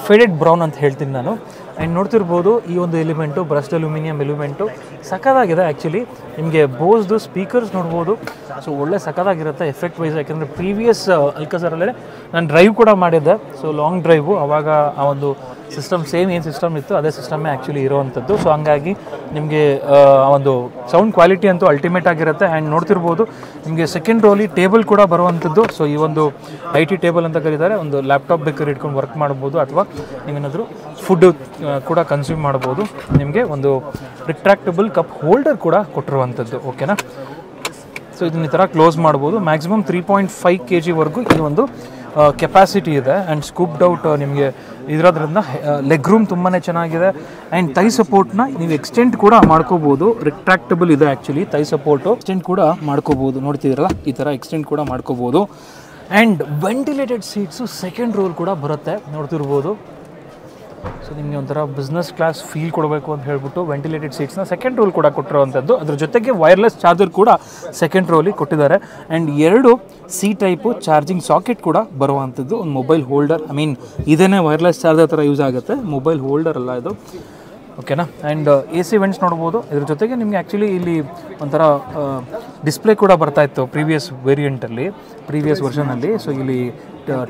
ಫೇಡೆಡ್ ಬ್ರೌನ್ ಅಂತ ಹೇಳ್ತೀನಿ ನಾನು. ಆ್ಯಂಡ್ ನೋಡ್ತಿರ್ಬೋದು ಈ ಒಂದು element brushed aluminium element ಸಕ್ಕದಾಗಿದೆ actually. ನಿಮಗೆ ಬೋಸ್ದು ಸ್ಪೀಕರ್ಸ್ ನೋಡ್ಬೋದು. ಸೊ ಒಳ್ಳೆ ಸಕ್ಕದಾಗಿರುತ್ತೆ ಎಫೆಕ್ಟ್ ವೈಸ್. ಯಾಕೆಂದರೆ ಪ್ರೀವಿಯಸ್ ಅಲ್ಕಜಾರಲ್ಲೇ ನಾನು ಡ್ರೈವ್ ಕೂಡ ಮಾಡಿದ್ದೆ. ಸೊ ಲಾಂಗ್ ಡ್ರೈವು, ಆವಾಗ ಆ ಒಂದು ಸಿಸ್ಟಮ್ ಸೇಮ್ ಏನು ಸಿಸ್ಟಮ್ ಇತ್ತು ಅದೇ ಸಿಸ್ಟಮೇ ಆ್ಯಕ್ಚುಲಿ ಇರೋವಂಥದ್ದು. ಸೊ ಹಂಗಾಗಿ ನಿಮಗೆ ಒಂದು ಸೌಂಡ್ ಕ್ವಾಲಿಟಿ ಅಂತೂ ಅಲ್ಟಿಮೇಟ್ ಆಗಿರುತ್ತೆ. ಆ್ಯಂಡ್ ನೋಡ್ತಿರ್ಬೋದು ನಿಮಗೆ ಸೆಕೆಂಡ್ ರೋಲಿ ಟೇಬಲ್ ಕೂಡ ಬರುವಂಥದ್ದು. ಸೊ ಈ ಒಂದು IT ಟೇಬಲ್ ಅಂತ ಕರೀತಾರೆ. ಒಂದು ಲ್ಯಾಪ್ಟಾಪ್ ಬೇಕಾದ್ರೆ ಇಟ್ಕೊಂಡು ವರ್ಕ್ ಮಾಡ್ಬೋದು ಅಥವಾ ನೀವೇನಾದರೂ ಫುಡ್ ಕೂಡ ಕನ್ಸ್ಯೂಮ್ ಮಾಡ್ಬೋದು. ನಿಮಗೆ ಒಂದು ರಿಟ್ರಾಕ್ಟಬಲ್ ಕಪ್ ಹೋಲ್ಡರ್ ಕೂಡ ಕೊಟ್ಟಿರುವಂಥದ್ದು. ಓಕೆನಾ. ಸೊ ಇದನ್ನ ಈ ಥರ ಕ್ಲೋಸ್ ಮಾಡ್ಬೋದು. ಮ್ಯಾಕ್ಸಿಮಮ್ 3.5 kg ಈ ಒಂದು ಕೆಪಾಸಿಟಿ ಇದೆ. ಆ್ಯಂಡ್ ಸ್ಕೂಪ್ಡ್ ಔಟ್ ನಿಮಗೆ ಇರೋದ್ರಿಂದ ಲೆಗ್ ರೂಮ್ ತುಂಬಾ ಚೆನ್ನಾಗಿದೆ. ಆ್ಯಂಡ್ ಥೈ ಸಪೋರ್ಟ್ನ ನೀವು ಎಕ್ಸ್ಟೆಂಡ್ ಕೂಡ ಮಾಡ್ಕೋಬೋದು. ರಿಟ್ರಾಕ್ಟಬಲ್ ಇದೆ ಆ್ಯಕ್ಚುಲಿ ಥೈ ಸಪೋರ್ಟು. ಎಕ್ಸ್ಟೆಂಡ್ ಕೂಡ ಮಾಡ್ಕೋಬೋದು. ನೋಡ್ತಿದ್ದೀರಲ್ಲ ಈ ಥರ ಎಕ್ಸ್ಟೆಂಡ್ ಕೂಡ ಮಾಡ್ಕೋಬೋದು. And ventilated seats second row ಕೂಡ ಬರುತ್ತೆ ನೋಡ್ತಿರ್ಬೋದು. ಸೊ ನಿಮಗೆ ಒಂಥರ ಬಿಸ್ನೆಸ್ ಕ್ಲಾಸ್ ಫೀಲ್ ಕೊಡಬೇಕು ಅಂತ ಹೇಳ್ಬಿಟ್ಟು ವೆಂಟಿಲೇಟೆಡ್ ಸೀಟ್ಸ್ನ ಸೆಕೆಂಡ್ ರೋಲ್ ಕೂಡ ಕೊಟ್ಟಿರುವಂಥದ್ದು. ಅದ್ರ ಜೊತೆಗೆ ವೈರ್ಲೆಸ್ ಚಾರ್ಜರ್ ಕೂಡ ಸೆಕೆಂಡ್ ರೋಲಿಗೆ ಕೊಟ್ಟಿದ್ದಾರೆ. And 2 C type charging socket ಕೂಡ ಬರುವಂಥದ್ದು. ಒಂದು ಮೊಬೈಲ್ ಹೋಲ್ಡರ್, ಇದೇನೇ ವೈರ್ಲೆಸ್ ಚಾರ್ಜರ್ ಥರ ಯೂಸ್ ಆಗುತ್ತೆ, ಮೊಬೈಲ್ ಹೋಲ್ಡರ್ ಅಲ್ಲ ಇದು. ಓಕೆನಾ. ಆ್ಯಂಡ್ AC ವೆಂಟ್ಸ್ ನೋಡ್ಬೋದು. ಇದ್ರ ಜೊತೆಗೆ ನಿಮಗೆ ಆ್ಯಕ್ಚುಲಿ ಇಲ್ಲಿ ಒಂಥರ ಡಿಸ್ಪ್ಲೇ ಕೂಡ ಬರ್ತಾಯಿತ್ತು ಪ್ರೀವಿಯಸ್ ವೇರಿಯಂಟಲ್ಲಿ, ಪ್ರೀವಿಯಸ್ ವರ್ಷನಲ್ಲಿ. ಸೊ ಇಲ್ಲಿ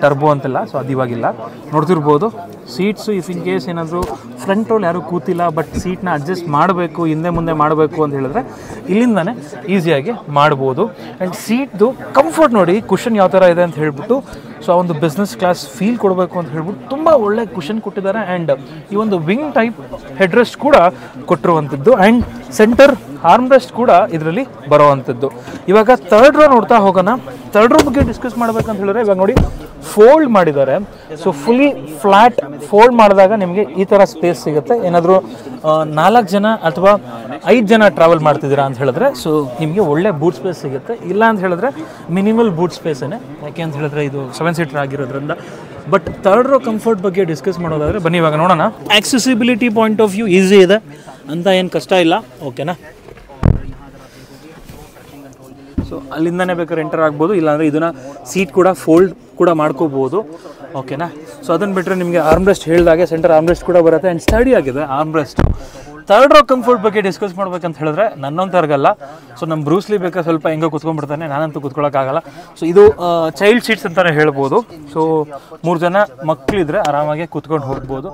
ಟರ್ಬೋ ಅಂತೆಲ್ಲ, ಸೊ ಅದು ಇವಾಗಿಲ್ಲ. ನೋಡ್ತಿರ್ಬೋದು ಸೀಟ್ಸು ಇಫ್ ಇನ್ ಕೇಸ್ ಏನಾದರೂ ಫ್ರಂಟ್ ರೋಲ್ ಯಾರೂ ಕೂತಿಲ್ಲ ಬಟ್ ಸೀಟ್ನ ಅಡ್ಜಸ್ಟ್ ಮಾಡಬೇಕು, ಹಿಂದೆ ಮುಂದೆ ಮಾಡಬೇಕು ಅಂತ ಹೇಳಿದ್ರೆ ಇಲ್ಲಿಂದನೇ ಈಸಿಯಾಗಿ ಮಾಡ್ಬೋದು. ಆ್ಯಂಡ್ ಸೀಟ್ದು ಕಂಫರ್ಟ್ ನೋಡಿ, ಕುಷನ್ ಯಾವ ಥರ ಇದೆ ಅಂತ ಹೇಳ್ಬಿಟ್ಟು. ಸೊ ಆ ಒಂದು ಬಿಸ್ನೆಸ್ ಕ್ಲಾಸ್ ಫೀಲ್ ಕೊಡಬೇಕು ಅಂತ ಹೇಳ್ಬಿಟ್ಟು ತುಂಬ ಒಳ್ಳೆ ಕುಷನ್ ಕೊಟ್ಟಿದ್ದಾರೆ. ಆ್ಯಂಡ್ ಈ ಒಂದು ವಿಂಗ್ ಟೈಪ್ ಹೆಡ್ ರೆಸ್ಟ್ ಕೂಡ ಕೊಟ್ಟಿರುವಂಥದ್ದು. ಆ್ಯಂಡ್ ಸೆಂಟರ್ ಆರ್ಮ್ ರೆಸ್ಟ್ ಕೂಡ ಇದರಲ್ಲಿ ಬರೋವಂಥದ್ದು. ಇವಾಗ ಥರ್ಡ್ ರೋ ನೋಡ್ತಾ ಹೋಗೋಣ. ಥರ್ಡ್ ರೋ ಬಗ್ಗೆ ಡಿಸ್ಕಸ್ ಮಾಡ್ಬೇಕಂತ ಹೇಳಿದ್ರೆ ಇವಾಗ ನೋಡಿ ಫೋಲ್ಡ್ ಮಾಡಿದ್ದಾರೆ. ಸೊ ಫುಲ್ಲಿ ಫ್ಲ್ಯಾಟ್ ಫೋಲ್ಡ್ ಮಾಡಿದಾಗ ನಿಮಗೆ ಈ ಥರ ಸ್ಪೇಸ್ ಸಿಗುತ್ತೆ. ಏನಾದರೂ 4 ಜನ ಅಥವಾ 5 ಜನ ಟ್ರಾವೆಲ್ ಮಾಡ್ತಿದ್ದೀರಾ ಅಂತ ಹೇಳಿದ್ರೆ ಸೊ ನಿಮಗೆ ಒಳ್ಳೆ ಬೂಟ್ ಸ್ಪೇಸ್ ಸಿಗುತ್ತೆ. ಇಲ್ಲ ಅಂತ ಹೇಳಿದ್ರೆ ಮಿನಿಮಲ್ ಬೂಟ್ ಸ್ಪೇಸೇ, ಯಾಕೆ ಅಂತ ಹೇಳಿದ್ರೆ ಇದು 7 ಸೀಟರ್ ಆಗಿರೋದ್ರಿಂದ. ಬಟ್ ಥರ್ಡ್ ರೋ ಕಂಫರ್ಟ್ ಬಗ್ಗೆ ಡಿಸ್ಕಸ್ ಮಾಡೋದಾದರೆ ಬನ್ನಿ ಇವಾಗ ನೋಡೋಣ. Accessibility point of view easy ಇದೆ ಅಂತ ಏನು ಕಷ್ಟ ಇಲ್ಲ. ಓಕೆನಾ. ಸೊ ಅಲ್ಲಿಂದನೇ ಬೇಕಾದ್ರೆ ಎಂಟರ್ ಆಗ್ಬೋದು, ಇಲ್ಲಾಂದರೆ ಇದನ್ನು ಸೀಟ್ ಕೂಡ ಫೋಲ್ಡ್ ಕೂಡ ಮಾಡ್ಕೋಬೋದು. ಓಕೆನಾ. ಸೊ ಅದನ್ನು ಬಿಟ್ಟರೆ ನಿಮಗೆ ಆರ್ಮ್ ರೆಸ್ಟ್ ಹೇಳಿದಾಗೆ ಸೆಂಟರ್ ಆರ್ಮ್ ರೆಸ್ಟ್ ಕೂಡ ಬರುತ್ತೆ. ಆ್ಯಂಡ್ ಸ್ಟಡಿ ಆಗಿದೆ arm rest. Third row comfort ಬಗ್ಗೆ ಡಿಸ್ಕಸ್ ಮಾಡ್ಬೇಕಂತ ಹೇಳಿದ್ರೆ ನನ್ನೊಂಥರ್ಗಲ್ಲ. ಸೊ ನಮ್ಮ ಬ್ರೂಸ್ಲಿ ಬೇಕಾದ್ರೆ ಸ್ವಲ್ಪ ಹೆಂಗೋ ಕೂತ್ಕೊಂಡ್ಬಿಡ್ತಾನೆ, ನಾನಂತೂ ಕೂತ್ಕೊಳ್ಳೋಕ್ಕಾಗಲ್ಲ. ಸೊ ಇದು ಚೈಲ್ಡ್ ಸೀಟ್ಸ್ ಅಂತಲೇ ಹೇಳ್ಬೋದು. ಸೊ 3 ಜನ ಮಕ್ಕಳಿದ್ರೆ ಆರಾಮಾಗಿ ಕೂತ್ಕೊಂಡು ಹೋಗ್ಬೋದು.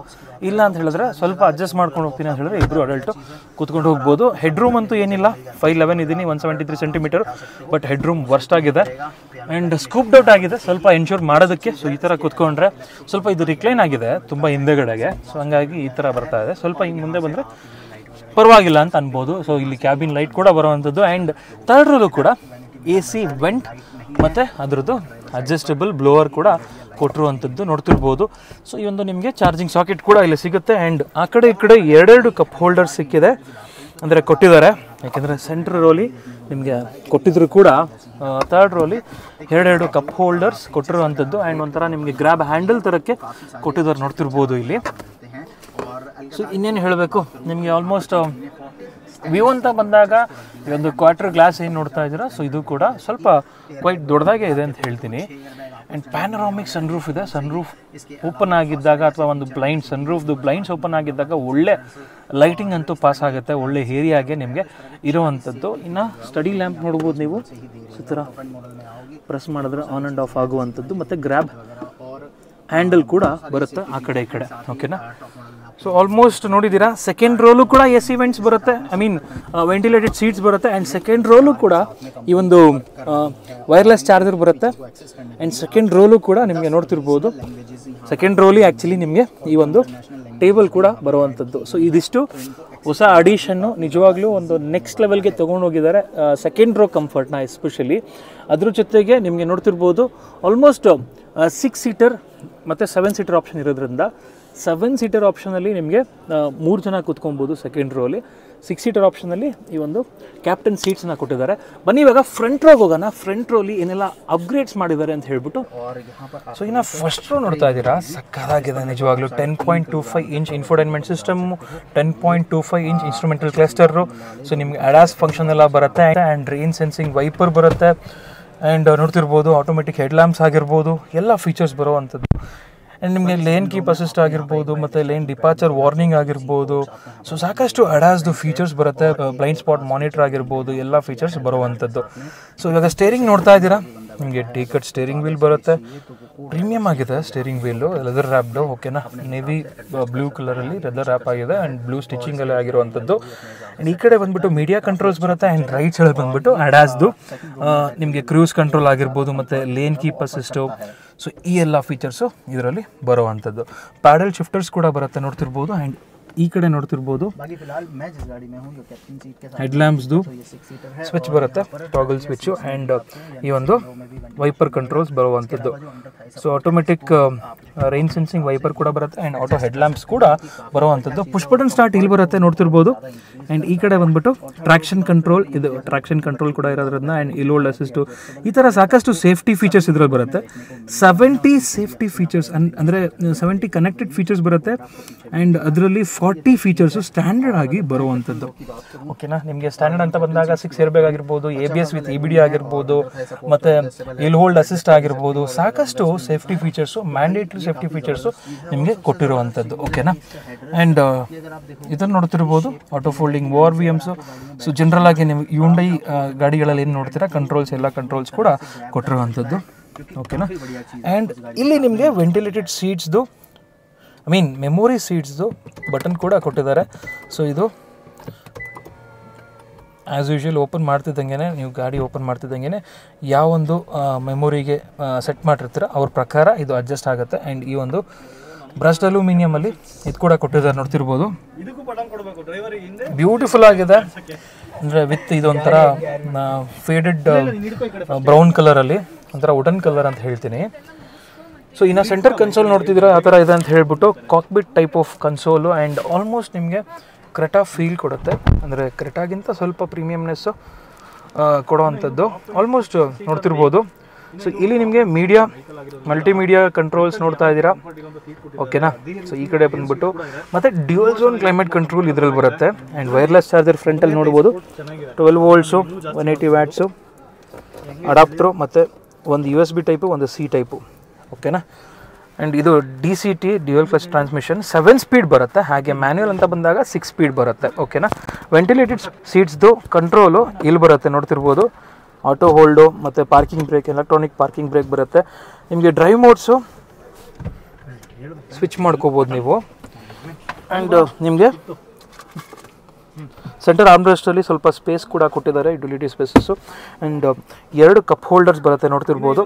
ಇಲ್ಲ ಅಂತ ಹೇಳಿದ್ರೆ ಸ್ವಲ್ಪ ಅಡ್ಜಸ್ಟ್ ಮಾಡ್ಕೊಂಡು ಹೋಗ್ತೀನಿ ಅಂತ ಹೇಳಿದ್ರೆ ಇಬ್ಬರು ಅಡಲ್ಟು ಕೂತ್ಕೊಂಡು ಹೋಗ್ಬೋದು. ಹೆಡ್ ರೂಮ್ ಅಂತೂ ಏನಿಲ್ಲ, 5'11" ಇದ್ದೀನಿ, 173 centimetre. But head room worst ಆಗಿದೆ ಆ್ಯಂಡ್ ಸ್ಕೂಪ್ಡ್ ಔಟ್ ಆಗಿದೆ ಸ್ವಲ್ಪ ಎನ್ಶೂರ್ ಮಾಡೋದಕ್ಕೆ. ಸೊ ಈ ಥರ ಕೂತ್ಕೊಂಡ್ರೆ ಸ್ವಲ್ಪ ಇದು ರಿಕ್ಲೈನ್ ಆಗಿದೆ ತುಂಬ ಹಿಂದೆಗಡೆಗೆ. ಸೊ ಹಂಗಾಗಿ ಈ ಥರ ಬರ್ತಾ ಇದೆ. ಸ್ವಲ್ಪ ಹಿಂಗೆ ಮುಂದೆ ಬಂದರೆ ಪರವಾಗಿಲ್ಲ ಅಂತ ಅನ್ಬೋದು. ಸೊ ಇಲ್ಲಿ ಕ್ಯಾಬಿನ್ ಲೈಟ್ ಕೂಡ ಬರುವಂಥದ್ದು. ಆ್ಯಂಡ್ ಥರ್ಡ್ ರೋಲು ಕೂಡ AC ವೆಂಟ್ ಮತ್ತು ಅದರದ್ದು ಅಡ್ಜಸ್ಟಬಲ್ ಬ್ಲೋವರ್ ಕೂಡ ಕೊಟ್ಟಿರುವಂಥದ್ದು ನೋಡ್ತಿರ್ಬೋದು. ಸೊ ಈ ಒಂದು ನಿಮಗೆ ಚಾರ್ಜಿಂಗ್ ಸಾಕೆಟ್ ಕೂಡ ಇಲ್ಲಿ ಸಿಗುತ್ತೆ. ಆ್ಯಂಡ್ ಆ ಕಡೆ ಈ ಕಡೆ 2 ಕಪ್ ಹೋಲ್ಡರ್ ಸಿಕ್ಕಿದೆ ಅಂದರೆ ಕೊಟ್ಟಿದ್ದಾರೆ. ಯಾಕೆಂದರೆ ಸೆಂಟ್ರ್ ರೋಲಿ ನಿಮಗೆ ಕೊಟ್ಟಿದ್ರು ಕೂಡ ಥರ್ಡ್ ರೋಲಿ 2 ಕಪ್ ಹೋಲ್ಡರ್ಸ್ ಕೊಟ್ಟಿರುವಂಥದ್ದು. ಆ್ಯಂಡ್ ಒಂಥರ ನಿಮಗೆ ಗ್ರ್ಯಾಬ್ ಹ್ಯಾಂಡಲ್ ಥರಕ್ಕೆ ಕೊಟ್ಟಿದ್ದಾರೆ ನೋಡ್ತಿರ್ಬೋದು ಇಲ್ಲಿ. ಸೊ ಇನ್ನೇನು ಹೇಳಬೇಕು ನಿಮಗೆ, ಆಲ್ಮೋಸ್ಟ್ ವ್ಯೂ ಅಂತ ಬಂದಾಗ ಈ ಒಂದು ಕ್ವಾರ್ಟರ್ ಗ್ಲಾಸ್ ಏನು ನೋಡ್ತಾ ಇದ್ದೀರಾ, ಸೊ ಇದು ಕೂಡ ಸ್ವಲ್ಪ ಕ್ವೈಟ್ ದೊಡ್ಡದಾಗೆ ಇದೆ ಅಂತ ಹೇಳ್ತೀನಿ. ಆ್ಯಂಡ್ ಪ್ಯಾನರಾಮಿಕ್ ಸನ್ರೂಫ್ ಇದೆ. ಸನ್ರೂಫ್ ಓಪನ್ ಆಗಿದ್ದಾಗ ಅಥವಾ ಒಂದು ಸನ್ರೂಫ್ದು ಬ್ಲೈಂಡ್ಸ್ ಓಪನ್ ಆಗಿದ್ದಾಗ ಒಳ್ಳೆ ಲೈಟಿಂಗ್ ಅಂತೂ ಪಾಸ್ ಆಗುತ್ತೆ, ಒಳ್ಳೆ ಏರಿಯಾಗೆ ನಿಮಗೆ ಇರುವಂಥದ್ದು. ಇನ್ನು ಸ್ಟಡಿ ಲ್ಯಾಂಪ್ ನೋಡ್ಬೋದು ನೀವು, ಈ ಥರ ಪ್ರೆಸ್ ಮಾಡಿದ್ರೆ ಆನ್ ಆ್ಯಂಡ್ ಆಫ್ ಆಗುವಂಥದ್ದು. ಮತ್ತು ಗ್ರ್ಯಾಬ್ ಹ್ಯಾಂಡಲ್ ಕೂಡ ಬರುತ್ತೆ ಆ ಕಡೆ ಈ ಕಡೆ. ಓಕೆನಾ. ಸೊ ಆಲ್ಮೋಸ್ಟ್ ನೋಡಿದ್ದೀರಾ ಸೆಕೆಂಡ್ ರೋಲು ಕೂಡ AC ವೆಂಟ್ಸ್ ಬರುತ್ತೆ, ವೆಂಟಿಲೇಟೆಡ್ ಸೀಟ್ಸ್ ಬರುತ್ತೆ. ಆ್ಯಂಡ್ ಸೆಕೆಂಡ್ ರೋಲು ಕೂಡ ಈ ಒಂದು ವೈರ್ಲೆಸ್ ಚಾರ್ಜರ್ ಬರುತ್ತೆ. ಆ್ಯಂಡ್ ಸೆಕೆಂಡ್ ರೋಲು ಕೂಡ ನಿಮಗೆ ನೋಡ್ತಿರ್ಬೋದು, ಸೆಕೆಂಡ್ ರೋಲಿ ಆ್ಯಕ್ಚುಲಿ ನಿಮಗೆ ಈ ಒಂದು ಟೇಬಲ್ ಕೂಡ ಬರುವಂಥದ್ದು. ಸೊ ಇದಿಷ್ಟು ಹೊಸ ಅಡಿಷನ್ನು, ನಿಜವಾಗ್ಲೂ ಒಂದು ನೆಕ್ಸ್ಟ್ ಲೆವೆಲ್ಗೆ ತೊಗೊಂಡೋಗಿದ್ದಾರೆ ಸೆಕೆಂಡ್ ರೋ ಕಂಫರ್ಟ್ನ ಎಸ್ಪೆಷಲಿ. ಅದ್ರ ಜೊತೆಗೆ ನಿಮಗೆ ನೋಡ್ತಿರ್ಬೋದು ಆಲ್ಮೋಸ್ಟ್ 6 ಸೀಟರ್ ಮತ್ತು 7 ಸೀಟರ್ ಆಪ್ಷನ್ ಇರೋದ್ರಿಂದ 7 ಸೀಟರ್ ಆಪ್ಷನಲ್ಲಿ ನಿಮಗೆ 3 ಜನ ಕೂತ್ಕೊಬೋದು ಸೆಕೆಂಡ್ ರೋಲಿ. 6 ಸೀಟರ್ ಆಪ್ಷನಲ್ಲಿ ಈ ಒಂದು ಕ್ಯಾಪ್ಟನ್ ಸೀಟ್ಸ್ನ ಕೊಟ್ಟಿದ್ದಾರೆ. ಬನ್ನಿ ಇವಾಗ ಫ್ರಂಟ್ ರೋಗೆ ಹೋಗೋಣ. ಫ್ರಂಟ್ ರೋಲಿ ಏನೆಲ್ಲ ಅಪ್ಗ್ರೇಡ್ಸ್ ಮಾಡಿದ್ದಾರೆ ಅಂತ ಹೇಳ್ಬಿಟ್ಟು. ಸೊ ಇನ್ನು ಫಸ್ಟ್ ರೋ ನೋಡ್ತಾ ಇದ್ದೀರಾ, ಸಕ್ಕತ್ತಾಗಿದೆ ನಿಜವಾಗ್ಲೂ. 10.25 inch infotainment system, 10.25 inch instrumental cluster. So ನಿಮಗೆ ಅಡಾಸ್ ಫಂಕ್ಷನ್ ಎಲ್ಲ ಬರುತ್ತೆ. ಆ್ಯಂಡ್ ರೈನ್ ಸೆನ್ಸಿಂಗ್ ವೈಪರ್ ಬರುತ್ತೆ. ಆ್ಯಂಡ್ ನೋಡ್ತಿರ್ಬೋದು ಆಟೋಮೆಟಿಕ್ ಹೆಡ್ ಲ್ಯಾಂಪ್ಸ್ ಆಗಿರ್ಬೋದು, ಎಲ್ಲ ಫೀಚರ್ಸ್ ಬರುವಂಥದ್ದು. ಆ್ಯಂಡ್ ನಿಮಗೆ ಲೇನ್ ಕೀಪ್ ಅಸಿಸ್ಟ್ ಆಗಿರ್ಬೋದು, ಮತ್ತು ಲೇನ್ ಡಿಪಾರ್ಚರ್ ವಾರ್ನಿಂಗ್ ಆಗಿರ್ಬೋದು. ಸೊ ಸಾಕಷ್ಟು ಅಡಾಸ್ದು ಫೀಚರ್ಸ್ ಬರುತ್ತೆ. ಬ್ಲೈಂಡ್ ಸ್ಪಾಟ್ ಮಾನಿಟರ್ ಆಗಿರ್ಬೋದು, ಎಲ್ಲ ಫೀಚರ್ಸ್ ಬರುವಂಥದ್ದು. ಸೊ ಇವಾಗ ಸ್ಟೇರಿಂಗ್ ನೋಡ್ತಾ ಇದ್ದೀರಾ, ನಿಮಗೆ ಟೀ ಕಟ್ ಸ್ಟೇರಿಂಗ್ ವೀಲ್ ಬರುತ್ತೆ, ಪ್ರೀಮಿಯಮ್ ಆಗಿದೆ ಸ್ಟೇರಿಂಗ್ ವೀಲು, ಲೆದರ್ ರ್ಯಾಪ್ಡು. ಓಕೆನಾ, ನೇವಿ ಬ್ಲೂ ಕಲರಲ್ಲಿ ಲೆದರ್ ರ್ಯಾಪ್ ಆಗಿದೆ ಆ್ಯಂಡ್ ಬ್ಲೂ ಸ್ಟಿಚಿಂಗಲ್ಲಿ ಆಗಿರುವಂಥದ್ದು. ಆ್ಯಂಡ್ ಈ ಕಡೆ ಬಂದುಬಿಟ್ಟು ಮೀಡಿಯಾ ಕಂಟ್ರೋಲ್ಸ್ ಬರುತ್ತೆ ಆ್ಯಂಡ್ ರೈಟ್ ಸೈಡ್ ಬಂದುಬಿಟ್ಟು ಅಡ್ಯಾಸ್ದು ನಿಮಗೆ ಕ್ರೂಸ್ ಕಂಟ್ರೋಲ್ ಆಗಿರ್ಬೋದು ಮತ್ತು ಲೇನ್ ಕೀಪ್ ಅಸಿಸ್ಟು. ಸೊ ಈ ಎಲ್ಲ ಫೀಚರ್ಸು ಇದರಲ್ಲಿ ಬರುವಂಥದ್ದು. ಪ್ಯಾಡಲ್ ಶಿಫ್ಟರ್ಸ್ ಕೂಡ ಬರುತ್ತೆ ನೋಡ್ತಿರ್ಬೋದು. ಆ್ಯಂಡ್ ಈ ಕಡೆ ನೋಡ್ತಿರ್ಬೋದು ಹೆಡ್ ಲ್ಯಾಂಪ್ಸ್ದು ಸ್ವಿಚ್ ಬರುತ್ತೆ, ಟಾಗಲ್ ಸ್ವಿಚ್ಚು, ಆ್ಯಂಡ್ ಈ ಒಂದು ವೈಪರ್ ಕಂಟ್ರೋಲ್ಸ್ ಬರುವಂಥದ್ದು. So automatic rain sensing wiper ಕೂಡ ಬರುತ್ತೆ ಆ್ಯಂಡ್ ಆಟೋ ಹೆಡ್ ಲ್ಯಾಂಪ್ಸ್ ಕೂಡ ಬರುವಂಥದ್ದು. ಪುಷ್ ಬಟನ್ ಸ್ಟಾರ್ಟ್ ಇಲ್ಲಿ ಬರುತ್ತೆ ನೋಡ್ತಿರ್ಬೋದು. ಆ್ಯಂಡ್ ಈ ಕಡೆ ಬಂದ್ಬಿಟ್ಟು ಟ್ರಾಕ್ಷನ್ ಕಂಟ್ರೋಲ್, ಇದು ಟ್ರಾಕ್ಷನ್ ಕಂಟ್ರೋಲ್ ಕೂಡ ಇರೋದ್ರಿಂದ, ಆ್ಯಂಡ್ ಇಲ್ ಹೋಲ್ಡ್ ಅಸಿಸ್ಟು, ಈ ಥರ ಸಾಕಷ್ಟು ಸೇಫ್ಟಿ ಫೀಚರ್ಸ್ ಇದರಲ್ಲಿ ಬರುತ್ತೆ. 70 ಸೇಫ್ಟಿ ಫೀಚರ್ಸ್ ಅಂದರೆ 70 ಕನೆಕ್ಟೆಡ್ ಫೀಚರ್ಸ್ ಬರುತ್ತೆ ಆ್ಯಂಡ್ ಅದರಲ್ಲಿ 40 ಫೀಚರ್ಸು ಸ್ಟ್ಯಾಂಡರ್ಡ್ ಆಗಿ ಬರುವಂಥದ್ದು. ಓಕೆನಾ, ನಿಮಗೆ ಸ್ಟ್ಯಾಂಡರ್ಡ್ ಅಂತ ಬಂದಾಗ 6 ಏರ್ಬ್ಯಾಗ್ ಆಗಿರ್ಬೋದು, ABS ವಿತ್ EBD ಆಗಿರ್ಬೋದು, ಮತ್ತು ಇಲ್ ಹೋಲ್ಡ್ ಅಸಿಸ್ಟ್ ಆಗಿರ್ಬೋದು, ಸಾಕಷ್ಟು safety features, mandatory safety features ನಿಮಗೆ ಕೊಟ್ಟಿರುವಂಥದ್ದು. ಓಕೆನಾ, ಆ್ಯಂಡ್ ಇದನ್ನು ನೋಡ್ತಿರ್ಬೋದು ಆಟೋ ಫೋಲ್ಡಿಂಗ್ ORVMಸು. ಸೊ ಜನರಲ್ ಆಗಿ ನೀವು ಹ್ಯುಂಡೈ ಗಾಡಿಗಳಲ್ಲಿ ಏನು ನೋಡ್ತೀರಾ ಕಂಟ್ರೋಲ್ಸ್, ಎಲ್ಲ ಕಂಟ್ರೋಲ್ಸ್ ಕೂಡ ಕೊಟ್ಟಿರುವಂಥದ್ದು. ಓಕೆನಾ, ಆ್ಯಂಡ್ ಇಲ್ಲಿ ನಿಮಗೆ ವೆಂಟಿಲೇಟೆಡ್ ಸೀಟ್ಸ್ದು ಮೆಮೊರಿ ಸೀಟ್ಸ್ದು ಬಟನ್ ಕೂಡ ಕೊಟ್ಟಿದ್ದಾರೆ. ಸೊ ಇದು ಆ್ಯಸ್ ಯೂಶುವಲ್ ಓಪನ್ ಮಾಡ್ತಿದ್ದಂಗೆ, ನೀವು ಗಾಡಿ ಓಪನ್ ಮಾಡ್ತಿದ್ದಂಗೆ ಯಾವೊಂದು ಮೆಮೊರಿಗೆ ಸೆಟ್ ಮಾಡಿರ್ತೀರ ಅವ್ರ ಪ್ರಕಾರ ಇದು ಅಡ್ಜಸ್ಟ್ ಆಗುತ್ತೆ. ಆ್ಯಂಡ್ ಈ ಒಂದು ಬ್ರಷ್ಡ್ ಅಲ್ಯೂಮಿನಿಯಮಲ್ಲಿ ಇದು ಕೂಡ ಕೊಟ್ಟಿದ್ದಾರೆ ನೋಡ್ತಿರ್ಬೋದು. ಬ್ಯೂಟಿಫುಲ್ ಆಗಿದೆ, ಅಂದರೆ ವಿತ್ ಇದೊಂಥರ ಫೇಡೆಡ್ ಬ್ರೌನ್ ಕಲರಲ್ಲಿ, ಒಂಥರ ವುಡನ್ ಕಲರ್ ಅಂತ ಹೇಳ್ತೀನಿ. ಸೊ ಇನ್ನು ಸೆಂಟರ್ ಕನ್ಸೋಲ್ ನೋಡ್ತಿದ್ದೀರಾ ಆ ಥರ ಇದೆ ಅಂತ ಹೇಳ್ಬಿಟ್ಟು, ಕಾಕ್ಬಿಟ್ ಟೈಪ್ ಆಫ್ ಕನ್ಸೋಲು ಆ್ಯಂಡ್ ಆಲ್ಮೋಸ್ಟ್ ನಿಮಗೆ ಕ್ರೆಟಾ ಫೀಲ್ ಕೊಡುತ್ತೆ. ಅಂದರೆ ಕ್ರೆಟಾಗಿಂತ ಸ್ವಲ್ಪ ಪ್ರೀಮಿಯಮ್ನೆಸ್ಸು ಕೊಡುವಂಥದ್ದು ಆಲ್ಮೋಸ್ಟ್ ನೋಡ್ತಿರ್ಬೋದು. ಸೊ ಇಲ್ಲಿ ನಿಮಗೆ ಮಲ್ಟಿಮೀಡಿಯಾ ಕಂಟ್ರೋಲ್ಸ್ ನೋಡ್ತಾ ಇದ್ದೀರಾ. ಓಕೆನಾ, ಸೊ ಈ ಕಡೆ ಬಂದ್ಬಿಟ್ಟು ಮತ್ತು ಡ್ಯೂಯಲ್ ಝೋನ್ ಕ್ಲೈಮೇಟ್ ಕಂಟ್ರೋಲ್ ಇದರಲ್ಲಿ ಬರುತ್ತೆ. ಆ್ಯಂಡ್ ವೈರ್ಲೆಸ್ ಚಾರ್ಜರ್ ಫ್ರಂಟಲ್ಲಿ ನೋಡ್ಬೋದು, 12 ವೋಲ್ಟ್ಸು, 180 ವ್ಯಾಟ್ಸು ಅಡಾಪ್ಟ್ರು, ಮತ್ತು ಒಂದು USB ಟೈಪು, ಒಂದು C ಟೈಪು. ಓಕೆನಾ, ಆ್ಯಂಡ್ ಇದು DCT dual clutch transmission, 7 speed ಬರುತ್ತೆ. ಹಾಗೆ ಮ್ಯಾನ್ಯುಯಲ್ ಅಂತ ಬಂದಾಗ 6 ಸ್ಪೀಡ್ ಬರುತ್ತೆ. ಓಕೆನಾ, ವೆಂಟಿಲೇಟೆಡ್ ಸೀಟ್ಸ್ದು ಕಂಟ್ರೋಲು ಇಲ್ಲಿ ಬರುತ್ತೆ ನೋಡ್ತಿರ್ಬೋದು. ಆಟೋ ಹೋಲ್ಡು ಮತ್ತು parking brake, electronic parking brake ಬರುತ್ತೆ. ನಿಮಗೆ ಡ್ರೈವ್ ಮೋಡ್ಸು ಸ್ವಿಚ್ ಮಾಡ್ಕೋಬೋದು ನೀವು. ಆ್ಯಂಡ್ ನಿಮಗೆ ಸೆಂಟರ್ ಆರ್ಮ್ರೆಸ್ಟಲ್ಲಿ ಸ್ವಲ್ಪ ಸ್ಪೇಸ್ ಕೂಡ ಕೊಟ್ಟಿದ್ದಾರೆ, ಯುಟಿಲಿಟಿ ಸ್ಪೇಸಸ್ಸು. ಆ್ಯಂಡ್ 2 ಕಪ್ ಹೋಲ್ಡರ್ಸ್ ಬರುತ್ತೆ ನೋಡ್ತಿರ್ಬೋದು.